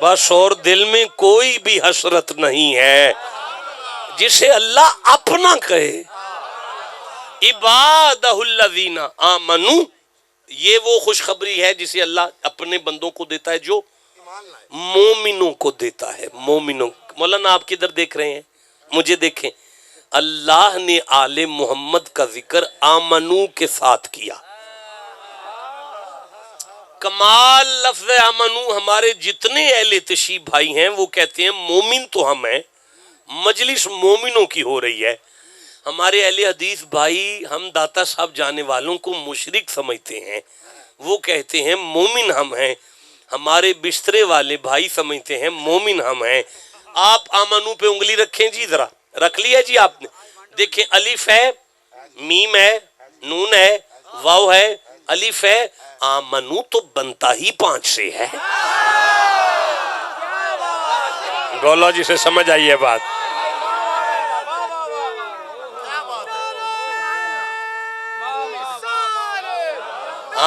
بس اور دل میں کوئی بھی حسرت نہیں ہے, جسے اللہ اپنا کہے. عبادہ الذین آمنوا, یہ وہ خوشخبری ہے جسے اللہ اپنے بندوں کو دیتا ہے جو مومنوں کو دیتا ہے. مومنوں. مولانا آپ کدھر دیکھ رہے ہیں؟ مجھے دیکھیں. اللہ نے آل محمد کا ذکر آمنو کے ساتھ کیا. کمال لفظ آمنو. ہمارے جتنے اہل تشیع بھائی ہیں وہ کہتے ہیں مومن تو ہم ہیں, مجلس مومنوں کی ہو رہی ہے. ہمارے اہل حدیث بھائی ہم داتا صاحب جانے والوں کو مشرک سمجھتے ہیں, وہ کہتے ہیں مومن ہم ہیں. ہمارے بسترے والے بھائی سمجھتے ہیں مومن ہم ہیں. آپ آمنو پہ انگلی رکھیں جی, ذرا رکھ لیا جی آپ نے. دیکھیں الف ہے, میم ہے, نون ہے, واو ہے, الف ہے. آمنو تو بنتا ہی 5 سے ہے. بولو جسے سمجھ آئیے بات.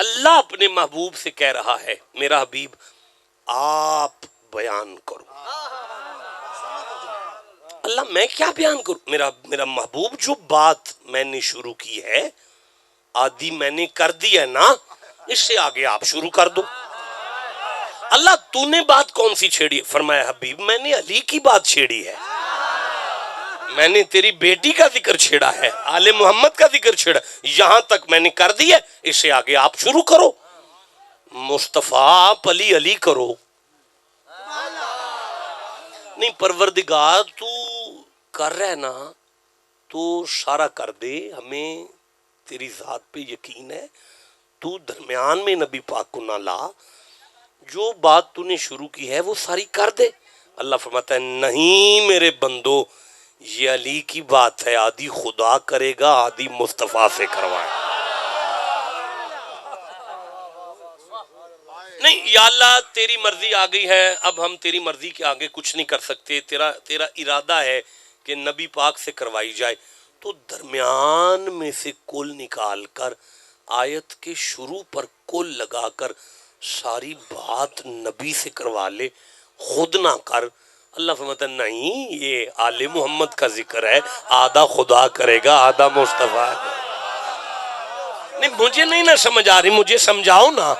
اللہ اپنے محبوب سے کہہ رہا ہے میرا حبیب آپ بیان کرو. اللہ میں کیا بیان کروں؟ میرا محبوب جو بات میں نے شروع کی ہے آدھی میں نے کر دی ہے نا، اس سے آگے آپ شروع کر دو. اللہ تو نے بات کون سی چھیڑی ہے؟ فرمایا حبیب میں نے علی کی بات چھیڑی ہے، میں نے تیری بیٹی کا ذکر چھیڑا ہے، آل محمد کا ذکر چھیڑا، یہاں تک میں نے کر دی ہے، اس سے آگے آپ شروع کرو. مصطفیٰ آپ علی علی کرو. نہیں پروردگار تو کر رہے نا تو سارا کر دے، ہمیں تیری ذات پہ یقین ہے، تو درمیان میں نبی پاک کو نہ لا، جو بات تو نے شروع کی ہے وہ ساری کر دے. اللہ فرماتا ہے نہیں میرے بندو، یہ علی کی بات ہے، آدھی خدا کرے گا آدھی مصطفیٰ سے کروائے. نہیں یا اللہ تیری مرضی آ گئی ہے، اب ہم تیری مرضی کے آگے کچھ نہیں کر سکتے، تیرا ارادہ ہے کہ نبی پاک سے کروائی جائے، تو درمیان میں سے کل نکال کر آیت کے شروع پر کل لگا کر ساری بات نبی سے کروا لے، خود نہ کر. اللہ فرماتا ہے نہیں یہ آل محمد کا ذکر ہے، آدھا خدا کرے گا آدھا مصطفیٰ. نہیں مجھے نہیں نہ سمجھ آ رہی، مجھے سمجھاؤ نا،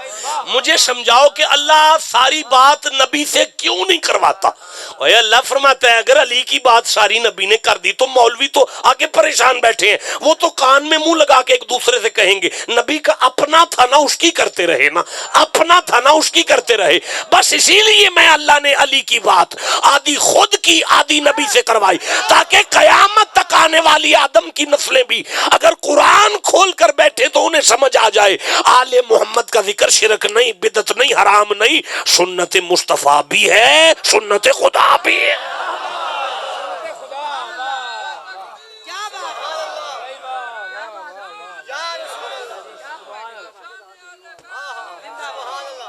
مجھے سمجھاؤ کہ اللہ ساری بات نبی سے کیوں نہیں کرواتا. اور اللہ فرماتا ہے اگر علی کی بات ساری نبی نے کر دی تو مولوی تو آگے پریشان بیٹھے ہیں، وہ تو کان میں منہ لگا کے ایک دوسرے سے کہیں گے نبی کا اپنا تھا نا اس کی کرتے رہے نا، اپنا تھا نا اس کی کرتے رہے. بس اسی لیے میں اللہ نے علی کی بات آدھی خود کی آدھی نبی سے کروائی، تاکہ قیامت تک آنے والی آدم کی نسلیں بھی اگر قرآن کھول کر بیٹھے تو انہیں سمجھ آ جائے آل محمد کا ذکر شرک نہیں، بدعت نہیں، حرام نہیں، سنت مصطفیٰ بھی ہے، سنت خدا بھی ہے.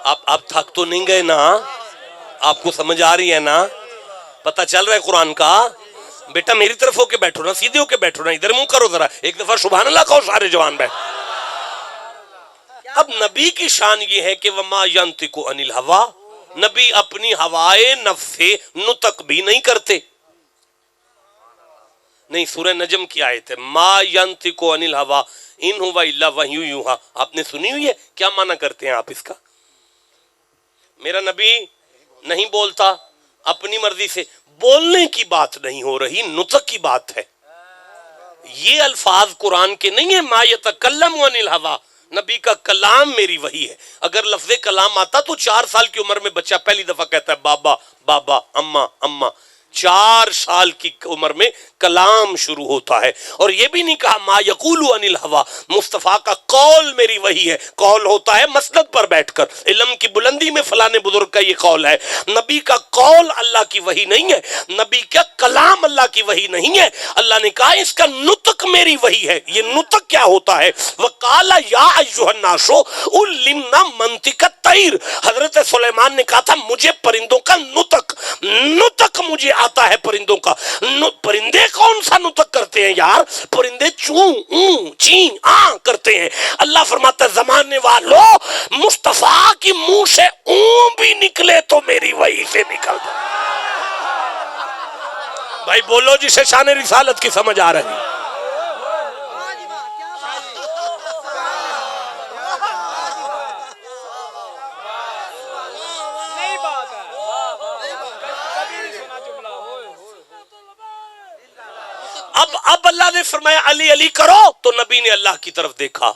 اب تھک تو نہیں گئے نا؟ آپ کو سمجھ آ رہی ہے نا؟ پتہ چل رہا ہے قرآن کا؟ بیٹا میری طرف ہو کے بیٹھو نا، سیدھے ہو کے بیٹھو نا، ادھر منہ کرو ذرا، ایک دفعہ سبحان اللہ کہو سارے جوان بیٹھ. اب نبی کی شان یہ ہے کہ وما ینطق عن الہوی، نبی اپنی ہوائے نفس سے نطق بھی نہیں کرتے. نہیں سورہ نجم کی آیت ہے ما ینطق عن الہوی ان هو الا وحی یوحی. آپ نے سنی ہوئی ہے؟ کیا معنی کرتے ہیں آپ اس کا؟ میرا نبی نہیں بولتا اپنی مرضی سے، بولنے کی بات نہیں ہو رہی، نطق کی بات ہے. یہ الفاظ قرآن کے نہیں ہیں ما یتکلم عن الہوی، نبی کا کلام میری وحی ہے. اگر لفظ کلام آتا تو 4 سال کی عمر میں بچہ پہلی دفعہ کہتا ہے بابا بابا، اما اما. 4 سال کی عمر میں کلام شروع ہوتا ہے. اور یہ بھی نہیں کہا ما یقول عن الہوی، مصطفیٰ کا قول میری وحی ہے. قول ہوتا ہے مسند پر بیٹھ کر، علم کی بلندی میں فلانے بزرگ کا یہ قول ہے. نبی کا قول اللہ کی وحی نہیں ہے، نبی کا کلام اللہ کی وحی نہیں ہے. اللہ نے کہا اس کا نطق میری وحی ہے. یہ نطق کیا ہوتا ہے؟ وقال یا ایھا الناس علمنا منطق الطیر. حضرت سلیمان نے کہا تھا مجھے پرندوں کا نطق مجھے آتا ہے پرندوں کا. پرندے کون سا نطق کرتے ہیں یار؟ پرندے چوں اوں چین آ کرتے ہیں. اللہ فرماتا ہے زمانے والوں مصطفیٰ کی منہ سے اوں بھی نکلے تو میری وحی سے نکل دو. بھائی بولو جسے شان رسالت کی سمجھ آ رہی. اب اللہ نے فرمایا علی علی کرو تو نبی نے اللہ کی طرف دیکھا.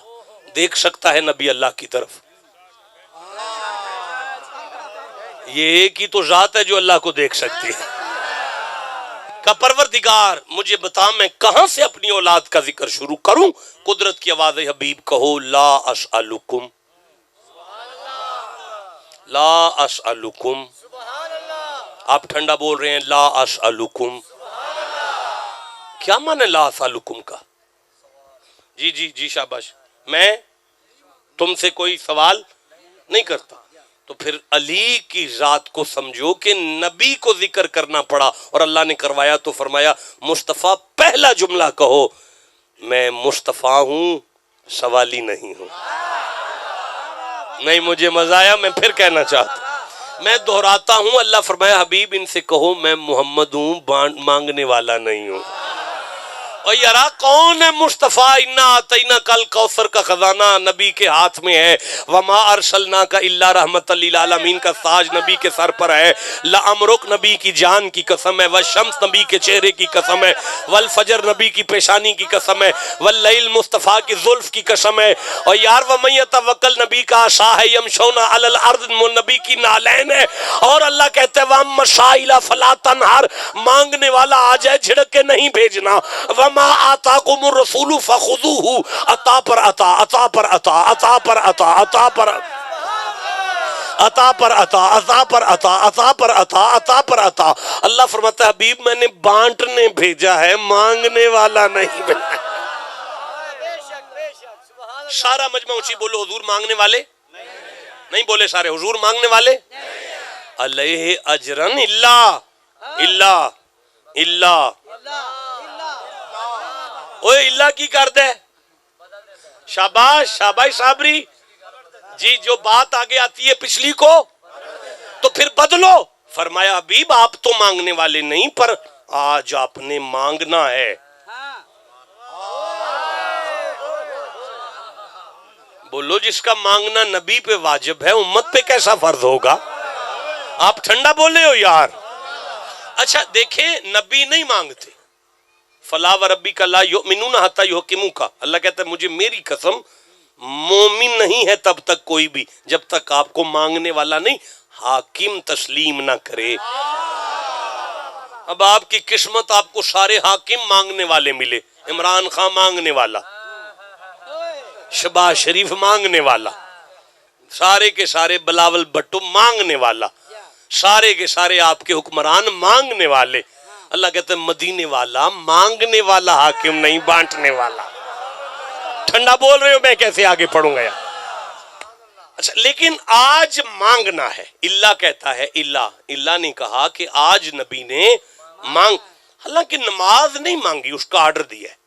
دیکھ سکتا ہے نبی اللہ کی طرف؟ یہ ایک ہی تو ذات ہے جو اللہ کو دیکھ سکتی ہے. کہ پروردگار مجھے بتا میں کہاں سے اپنی اولاد کا ذکر شروع کروں؟ قدرت کی آواز حبیب کہو لا اسألکم، لا اسألکم. آپ ٹھنڈا بول رہے ہیں لا اسألکم. کیا معنی لا اسألکم کا؟ جی جی جی شاباش، میں تم سے کوئی سوال نہیں کرتا. تو پھر علی کی ذات کو سمجھو کہ نبی کو ذکر کرنا پڑا اور اللہ نے کروایا تو فرمایا مصطفیٰ پہلا جملہ کہو میں مصطفیٰ ہوں، سوالی نہیں ہوں. نہیں مجھے مزہ آیا، میں پھر کہنا چاہتا میں دہراتا ہوں، اللہ فرمایا حبیب ان سے کہو میں محمد ہوں، مانگنے والا نہیں ہوں۔ اور یارا کون ہے مصطفیٰ؟ انا آتینا کل کوثر کا خزانہ نبی کے ہاتھ میں ہے، وما ارسلنا کا الا رحمت للعالمین کا تاج نبی کے سر پر ہے، لعمرک نبی کی جان کی قسم ہے، والشمس نبی کے چہرے کی قسم ہے، والفجر نبی کی پیشانی کی قسم ہے، واللیل مصطفیٰ کی زلف کی قسم ہے، اور یار ومن یتوکل نبی کا عصا ہے، یمشون علی الارض نبی کی نالین ہے، اور اللہ کہتے ہیں وَأَمَّا السَّائِلَ فَلَا تَنْهَرْ، مانگنے والا آ جائے جھڑک کے نہیں بھیجنا، وَمَا آتَاكُمُ الرَّسُولُ فَخُذُوهُ، عطا پر عطا، عطا پر عطا، عطا پر عطا، عطا پر عطا پر عطا، عطا پر عطا، عطا پر عطا، عطا پر عطا۔ اللہ فرماتا ہے حبیب میں نے بانٹنے بھیجا ہے، مانگنے والا نہیں بھیجا۔ سارا مجمع اونچی بولو حضور مانگنے والے نہیں بولے سارے، حضور مانگنے والے علیہ اجرن اللہ اللہ اللہ اوے اللہ کی کر دے، شاباش شاباش صابری جی، جو بات آگے آتی ہے پچھلی کو تو پھر بدلو۔ فرمایا حبیب آپ تو مانگنے والے نہیں، پر آج آپ نے مانگنا ہے۔ بولو جس کا مانگنا نبی پہ واجب ہے، امت پہ کیسا فرض ہوگا؟ آپ ٹھنڈا بولے ہو یار۔ اچھا دیکھیں نبی نہیں مانگتے، فلا وربک لا یؤمنون حتی یحکموک، اللہ کہتا ہے مجھے میری قسم مومن نہیں ہے تب تک کوئی بھی جب تک آپ کو مانگنے والا نہیں حاکم تسلیم نہ کرے۔ اب آپ کی قسمت آپ کو سارے حاکم مانگنے والے ملے، عمران خان مانگنے والا، شہباز شریف مانگنے والا، سارے کے سارے بلاول بھٹو مانگنے والا، سارے کے سارے آپ کے حکمران مانگنے والے۔ اللہ کہتے ہیں مدینے والا مانگنے والا حاکم نہیں، بانٹنے والا۔ ٹھنڈا بول رہے ہو، میں کیسے آگے پڑھوں گا یار؟ اچھا لیکن آج مانگنا ہے، اللہ کہتا ہے اللہ نے کہا کہ آج نبی نے مانگ، حالانکہ نماز نہیں مانگی، اس کا آرڈر دیا ہے۔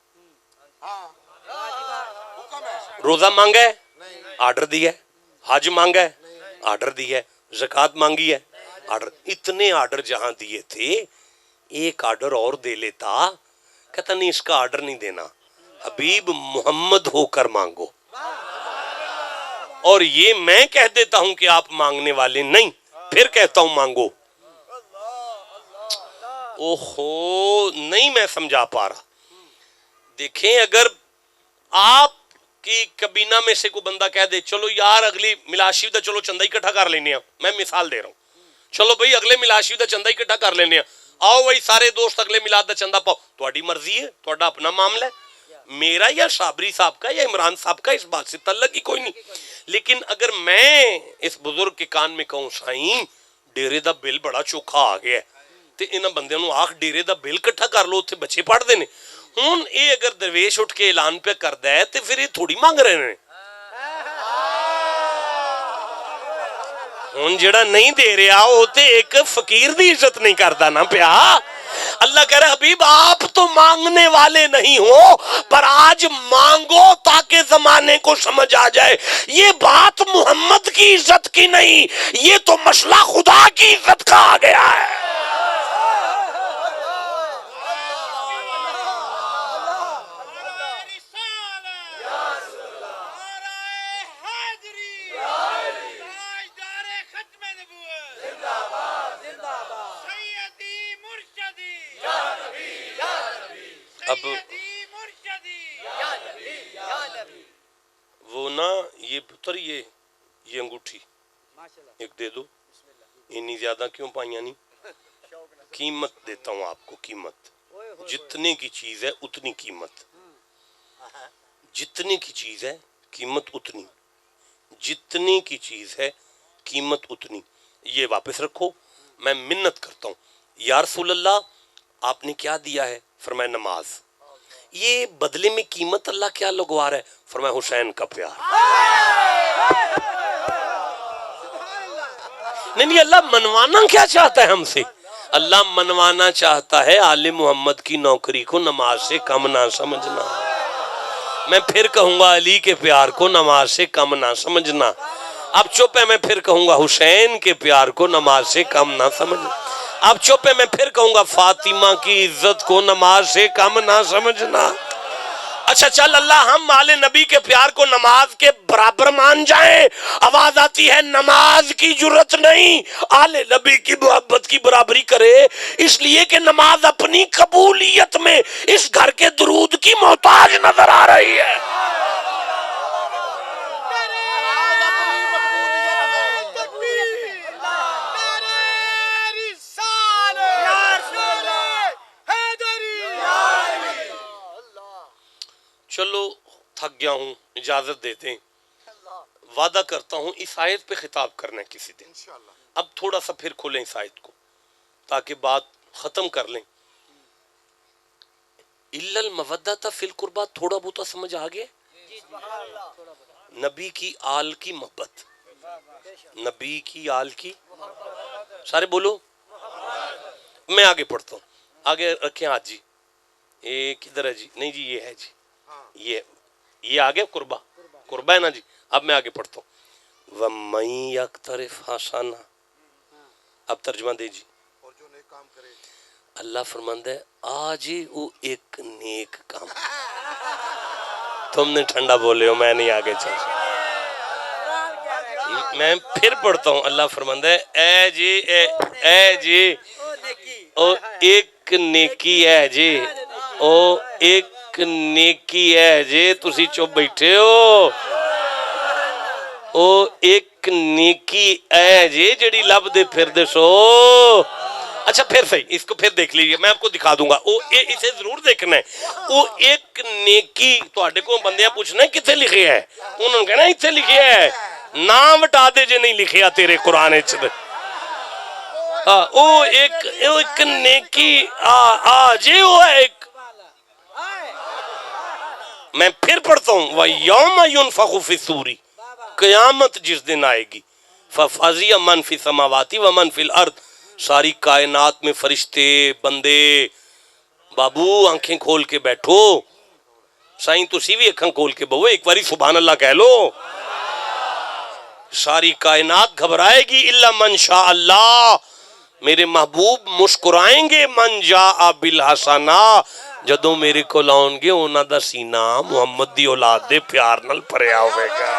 روزہ مانگا ہے، آرڈر دیا ہے، حج مانگا ہے، آرڈر دیا ہے، زکوٰۃ مانگی ہے، آرڈر۔ اتنے آرڈر جہاں دیے تھے ایک آرڈر اور دے لیتا، کہتا نہیں اس کا آرڈر نہیں دینا، حبیب محمد ہو کر مانگو، اور یہ میں کہہ دیتا ہوں کہ آپ مانگنے والے نہیں، پھر کہتا ہوں مانگو۔ اوہو نہیں میں سمجھا پا رہا۔ دیکھیں اگر آپ کی کابینہ میں سے کوئی بندہ کہہ دے چلو یار اگلی میلاد شریف دا چلو چندہ اکٹھا کر لینے ہیں، میں مثال دے رہا ہوں، چلو بھائی اگلے میلاد شریف دا چندہ اکٹھا کر لینے ہیں، آؤ بھائی سارے دوست اگلے میلاد دا چندہ پاؤ، تہاڈی مرضی ہے، تہاڈا اپنا معاملہ ہے، میرا یا صابری صاحب کا یا عمران صاحب کا اس بات سے تعلق ہی کوئی نہیں۔ لیکن اگر میں اس بزرگ کے کان میں کہوں سائیں ڈیرے دا بل بڑا چوکھا آ گیا ہے تے انہاں بندیاں نوں آخ ڈیرے دا بل کٹھا کر لو، اتنے بچے پڑھ دینے، ہوں یہ اگر درویش اٹھ کے اعلان پہ کردا ہے تے پھر یہ تھوڑی مانگ رہے ہیں، ہوں جڑا نہیں دے رہا وہ تے ایک فقیر دی عزت نہیں کردا نا پیا۔ اللہ کہہ رہے حبیب آپ تو مانگنے والے نہیں ہو، پر آج مانگو تاکہ زمانے کو سمجھ آ جائے یہ بات محمد کی عزت کی نہیں، یہ تو مسئلہ خدا کی عزت کا آ گیا ہے۔ اب وہ نا یہ پتر یہ انگوٹھی ایک دے دو، اتنی زیادہ کیوں پائیاں نہیں؟ قیمت دیتا ہوں آپ کو، قیمت جتنے کی چیز ہے اتنی قیمت، جتنے کی چیز ہے قیمت اتنی، جتنے کی چیز ہے قیمت اتنی۔ یہ واپس رکھو، میں منت کرتا ہوں یا رسول اللہ آپ نے کیا دیا ہے؟ فرمایا نماز۔ یہ بدلے میں قیمت اللہ کیا لگوا رہا ہے؟ فرمایا حسین کا پیار۔ نہیں اللہ منوانا کیا چاہتا ہے ہم سے؟ اللہ منوانا چاہتا ہے آل محمد کی نوکری کو نماز سے کم نہ سمجھنا۔ میں پھر کہوں گا علی کے پیار کو نماز سے کم نہ سمجھنا۔ اب چپ ہے، میں پھر کہوں گا حسین کے پیار کو نماز سے کم نہ سمجھنا. اب چپ ہے، میں پھر کہوں گا فاطمہ کی عزت کو نماز سے کم نہ سمجھنا. اچھا چل اللہ، ہم آل نبی کے پیار کو نماز کے برابر مان جائیں. آواز آتی ہے نماز کی جرت نہیں آل نبی کی محبت کی برابری کرے، اس لیے کہ نماز اپنی قبولیت میں اس گھر کے درود کی محتاج نظر آ رہی ہے. چلو تھک گیا ہوں، اجازت دیتے ہیں. وعدہ کرتا ہوں اس آیت پہ خطاب کرنا ہے کسی دن. اب تھوڑا سا پھر کھولیں اس آیت کو تاکہ بات ختم کر لیں. الا المودۃ فی القربہ تھوڑا بہت سمجھ آ گیا. نبی کی آل کی محبت، نبی کی آل کی، سارے بولو. میں آگے پڑھتا ہوں، آگے رکھیں ہاتھ جی. کدھر ہے جی؟ نہیں جی یہ ہے جی، یہ آگے قربہ ہے نا جی. اب میں آگے پڑھتا ہوں. وَمَن يَقْتَرِفْ حَسَنًا، اب ترجمہ دے جی. اور جو نیک کام کرے، اللہ فرماندا ہے آج ہی وہ ایک نیک کام. تم نے ٹھنڈا بولے ہو، میں نہیں آگے چل سکتا. میں پھر پڑھتا ہوں. اللہ فرماندا ہے اے جی او ایک نیکی ہے جی، او ایک نیکی ہے جی. تسی چپ بیٹھے ہو. او ایک نیکی ہے جی جڑی لب دے پھر دے سو. اچھا پھر صحیح، اس کو پھر دیکھ لیجیے، میں آپ کو دکھا دوں گا. اسے ضرور دیکھنا ہے. وہ ایک نیکی تواڈے کو بندیاں پوچھنا ہے کتنے لکھے ہے، انہوں نے کہنا اتنے لکھے ہے. نام وٹا دے جے نہیں لکھیا تیرے قرآن وچ. او ایک نیکی جی وہ ایک. میں پھر پڑھتا ہوں. وَيَوْمَ يُنْفَخُ فِي الصُّورِ، قیامت جس دن آئے گی. فَفَزِعَ مَنْ فِي السَّمَاوَاتِ وَمَنْ فِي الْأَرْضِ، ساری کائنات میں فرشتے بندے. بابو آنکھیں کھول کے بیٹھو. سائیں تسی بھی اکھاں کھول کے بہو ایک باری سبحان اللہ کہہ لو. ساری کائنات گھبرائے گی. الا من شاء اللہ، میرے محبوب مسکرائیں گے. من جاء بالحسنہ، جدوں میرے کو لاؤں گے انہاں دا سینہ محمد دی اولاد دے پیار نال بھریا ہوئے گا.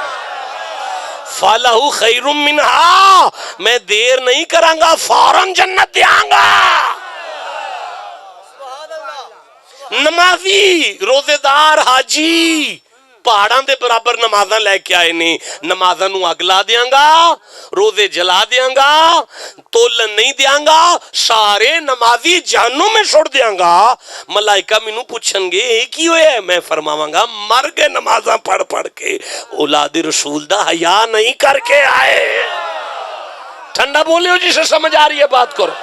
فَلَهُ خَيْرٌ مِّنْهَا، میں دیر نہیں کراں گا، فوراً جنت دیاں گا. نمازی، روزے دار، حاجی پہاڑاں دے برابر نمازاں لے کے آئے نے. نمازاں نو اگ لا دیاں گا، روزے جلا دیاں گا، تولن نہیں دیاں گا، سارے نمازی جہنم میں چھوڑ دیاں گا. ملائکہ مینوں پوچھن گے اے کی ہویا ہے؟ میں فرماواں گا مر گئے نمازاں پڑھ پڑھ کے، اولاد رسول دا حیا نہیں کر کے آئے. ٹھنڈا بولے ہو جسے سمجھ آ رہی ہے بات کرو.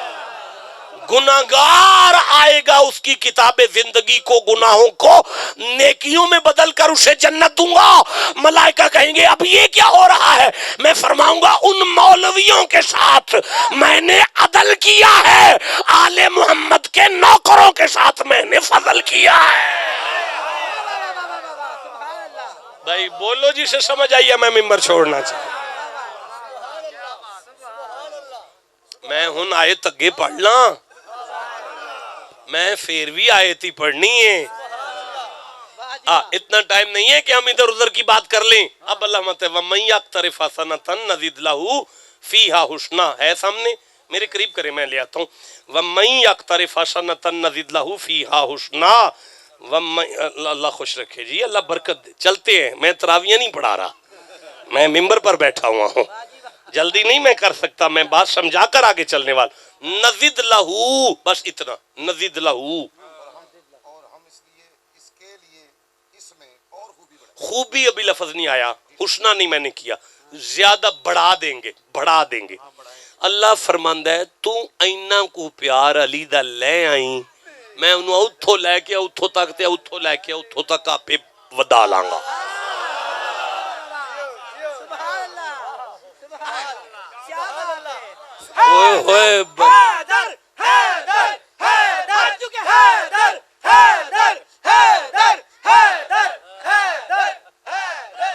گناہگار آئے گا، اس کی کتاب زندگی کو، گناہوں کو نیکیوں میں بدل کر اسے جنت دوں گا. ملائکہ کہیں گے اب یہ کیا ہو رہا ہے؟ میں فرماؤں گا ان مولویوں کے ساتھ میں نے عدل کیا ہے، آل محمد کے نوکروں کے ساتھ میں نے فضل کیا ہے. بھائی بولو جسے سمجھ آئیے، میں ممبر چھوڑنا چاہتا. میں ہن آیت اگے پڑھ لاں، میں پھر بھی آیت ہی پڑھنی ہے. اتنا ٹائم نہیں ہے کہ ہم ادھر ادھر کی بات کر لیں. اب اللہ مت وَمَن يَقْتَرِفْ حَسَنَةً نَزِدْ لَهُ فِيهَا حُسْنًا ہے سامنے، میرے قریب کرے میں لے آتا ہوں. وَمَن يَقْتَرِفْ حَسَنَةً نَزِدْ لَهُ فِيهَا حُسْنًا. اللہ خوش رکھے جی، اللہ برکت دے. چلتے ہیں، میں تراویاں نہیں پڑھا رہا، میں ممبر پر بیٹھا ہوا ہوں، جلدی نہیں میں کر سکتا، میں بات سمجھا کر آگے چلنے والا. نزد لہو، بس اتنا، نزد لہو. اور ہم اس کے لیے اس میں اور خوبی ابھی لفظ نہیں آیا، حسنہ نہیں میں نے کیا، زیادہ بڑھا دیں گے، بڑھا دیں گے. اللہ فرماندا ہے تو اینا کو پیار علی دا لے آئیں، میں انہوں اوتھو لے کے اوتھو تک تے اوتھو لے کے اوتھو تک آپے ودا لاں گا. ہوئے ہوئے حیدر حیدر حیدر حیدر حیدر حیدر حیدر حیدر.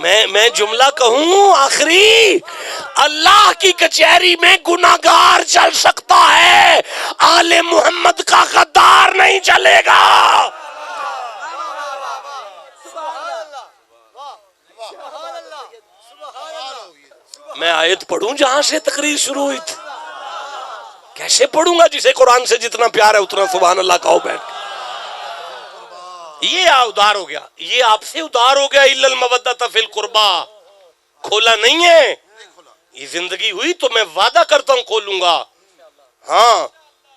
میں جملہ کہوں آخری، اللہ کی کچہری میں گناہگار چل سکتا ہے، آل محمد کا غدار نہیں چلے گا۔ میں آیت پڑھوں جہاں سے تقریر شروع ہوئی تھی؟ کیسے پڑھوں گا؟ جسے قرآن سے جتنا پیار ہے اتنا سبحان اللہ کہو بیٹھ کے۔ یہ ادھار ہو گیا، یہ آپ سے ادھار ہو گیا، الا المودۃ فی القربى، کھولا نہیں ہے۔ یہ زندگی ہوئی تو میں وعدہ کرتا ہوں کھولوں گا۔ ہاں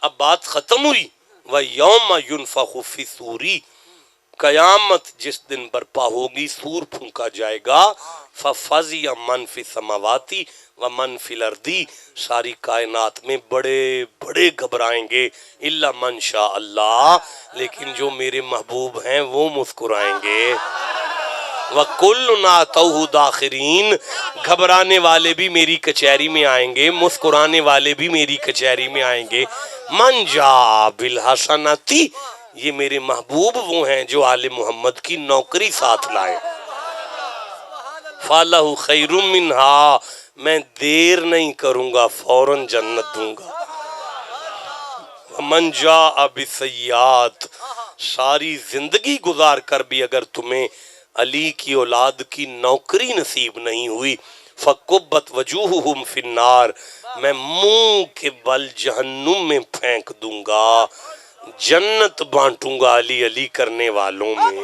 اب بات ختم ہوئی۔ وَيَوْمَ يُنْفَخُ فِي الصُّورِ، قیامت جس دن برپا ہوگی، سور پھونکا جائے گا، فَفَزِعَ مَنْ فِي السَّمَاوَاتِ وَمَنْ فِي الْأَرْضِ، ساری کائنات میں بڑے بڑے گھبرائیں گے، الا من شاء اللہ، لیکن جو میرے محبوب ہیں وہ مسکرائیں گے۔ وَكُلُّنَا أَتَوْهُ دَاخِرِينَ، گھبرانے والے بھی میری کچہری میں آئیں گے، مسکرانے والے بھی میری کچہری میں آئیں گے۔ من جاء بالحسنۃ، یہ میرے محبوب وہ ہیں جو آل محمد کی نوکری ساتھ لائیں۔ فَلَهُ خَيْرٌ مِّنْهَا، میں دیر نہیں کروں گا، فوراً جنت دوں گا۔ وَمَنْ جَاءَ بِالسَّيِّئَاتِ، ساری زندگی گزار کر بھی اگر تمہیں علی کی اولاد کی نوکری نصیب نہیں ہوئی، فَقُبَّتْ وَجُوهُهُمْ فِي النَّارِ، میں منہ کے بل جہنم میں پھینک دوں گا، جنت بانٹوں گا علی علی کرنے والوں میں۔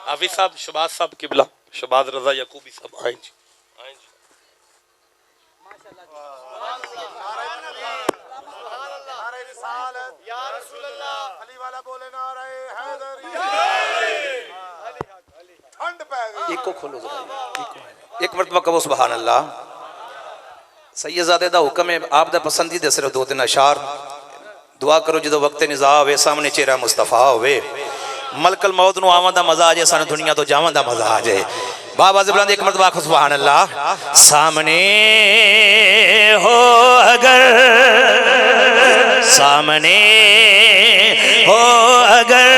حافظ صاحب، شہباز صاحب قبلہ، شہباز رضا یعقوبی صاحب آئیں جی، آئیں جی۔ ایک کو کھولو ذرا، ایک مرتبہ کہو سبحان اللہ۔ سیدزادے دا حکم ہے، آپ دا پسندیدہ صرف 2-3 اشعار دعا کرو جدو وقت نزا ہوئے، سامنے چہرہ مصطفیٰ ہوئے، ملک الموت نو آوان دا مزہ آ جائے، سانو دنیا تو جاوان دا مزہ آ جائے۔ بابا زبران ایک مرتبہ آخو سبحان اللہ۔ سامنے ہو اگر، سامنے ہو اگر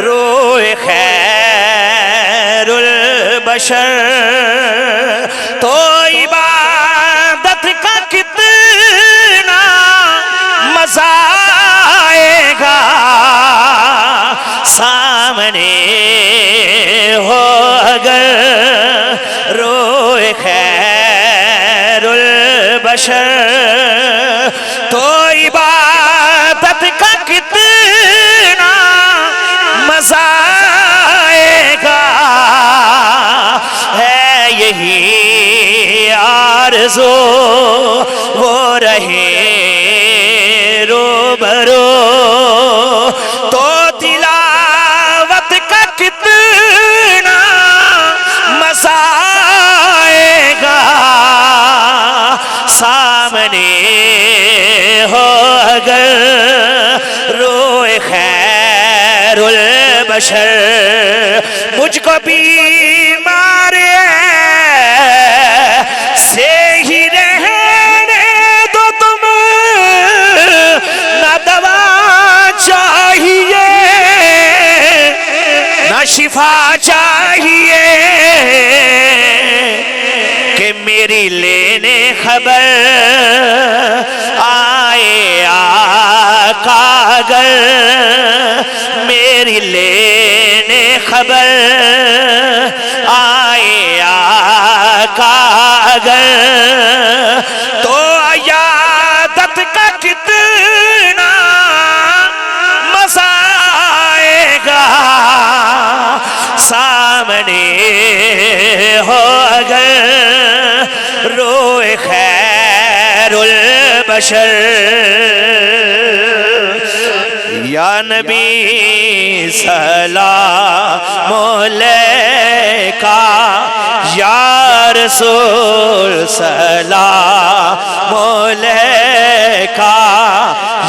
روح خیر البشر، تو عبادت کا کتنا مزہ آئے گا۔ سامنے ہو اگر روح خیر البشر، تو عبادت کا کتنا مزہ آئے گا۔ ہے یہی آرزو وہ رہے روبرو، تو تلاوت کا کتنا مزہ آئے گا۔ سامنے ہو اگر روح خیر البشر، مجھ کو بیمار سے ہی رہنے دو تم، نہ دوا چاہیے نہ شفا چاہیے، کہ میری لینے خبر آئے آقا اگر، میری لینے خبر آئے آقا اگر، تو عیادت کا کتنا مزہ آئے گا۔ سامنے ہو اگر روح خیر البشر، یا نبی سلام علیکہ، یا رسول سلام علیکہ،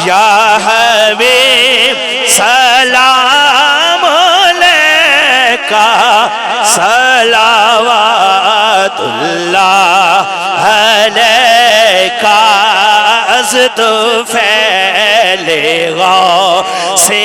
یا حبیب سلام علیکہ، صلوات اللہ علیکہ، از تو پھیلے غو سے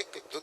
1 2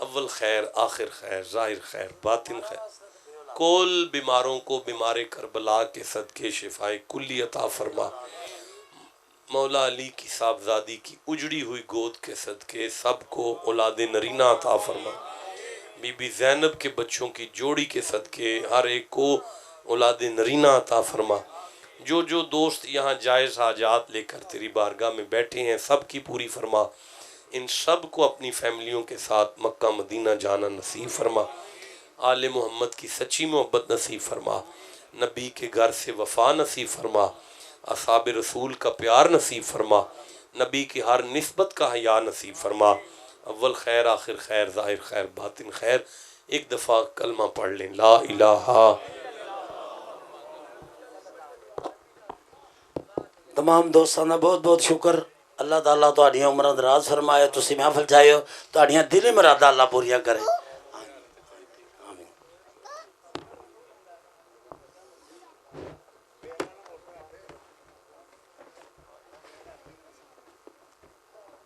اول خیر آخر خیر ظاہر خیر باطن خیر کل بیماروں کو بیمار کربلا کے صدقے شفائے کلی عطا فرما مولا علی کی صاحبزادی کی اجڑی ہوئی گود کے صدقے سب کو اولاد نرینہ عطا فرما بی بی زینب کے بچوں کی جوڑی کے صدقے ہر ایک کو اولاد نرینہ عطا فرما جو جو دوست یہاں جائز حاجات لے کر تیری بارگاہ میں بیٹھے ہیں سب کی پوری فرما ان سب کو اپنی فیملیوں کے ساتھ مکہ مدینہ جانا نصیب فرما آل محمد کی سچی محبت نصیب فرما نبی کے گھر سے وفا نصیب فرما اصحاب رسول کا پیار نصیب فرما نبی کی ہر نسبت کا حیا نصیب فرما اول خیر آخر خیر ظاہر خیر باطن خیر ایک دفعہ کلمہ پڑھ لیں لا الہ تمام دوستان کا بہت بہت شکر اللہ تعالیٰ تہاڈیاں عمراں دراز فرمائے تسی محفل چاہے ہو تہاڈیاں دلی مراداں اللہ پوریاں کرے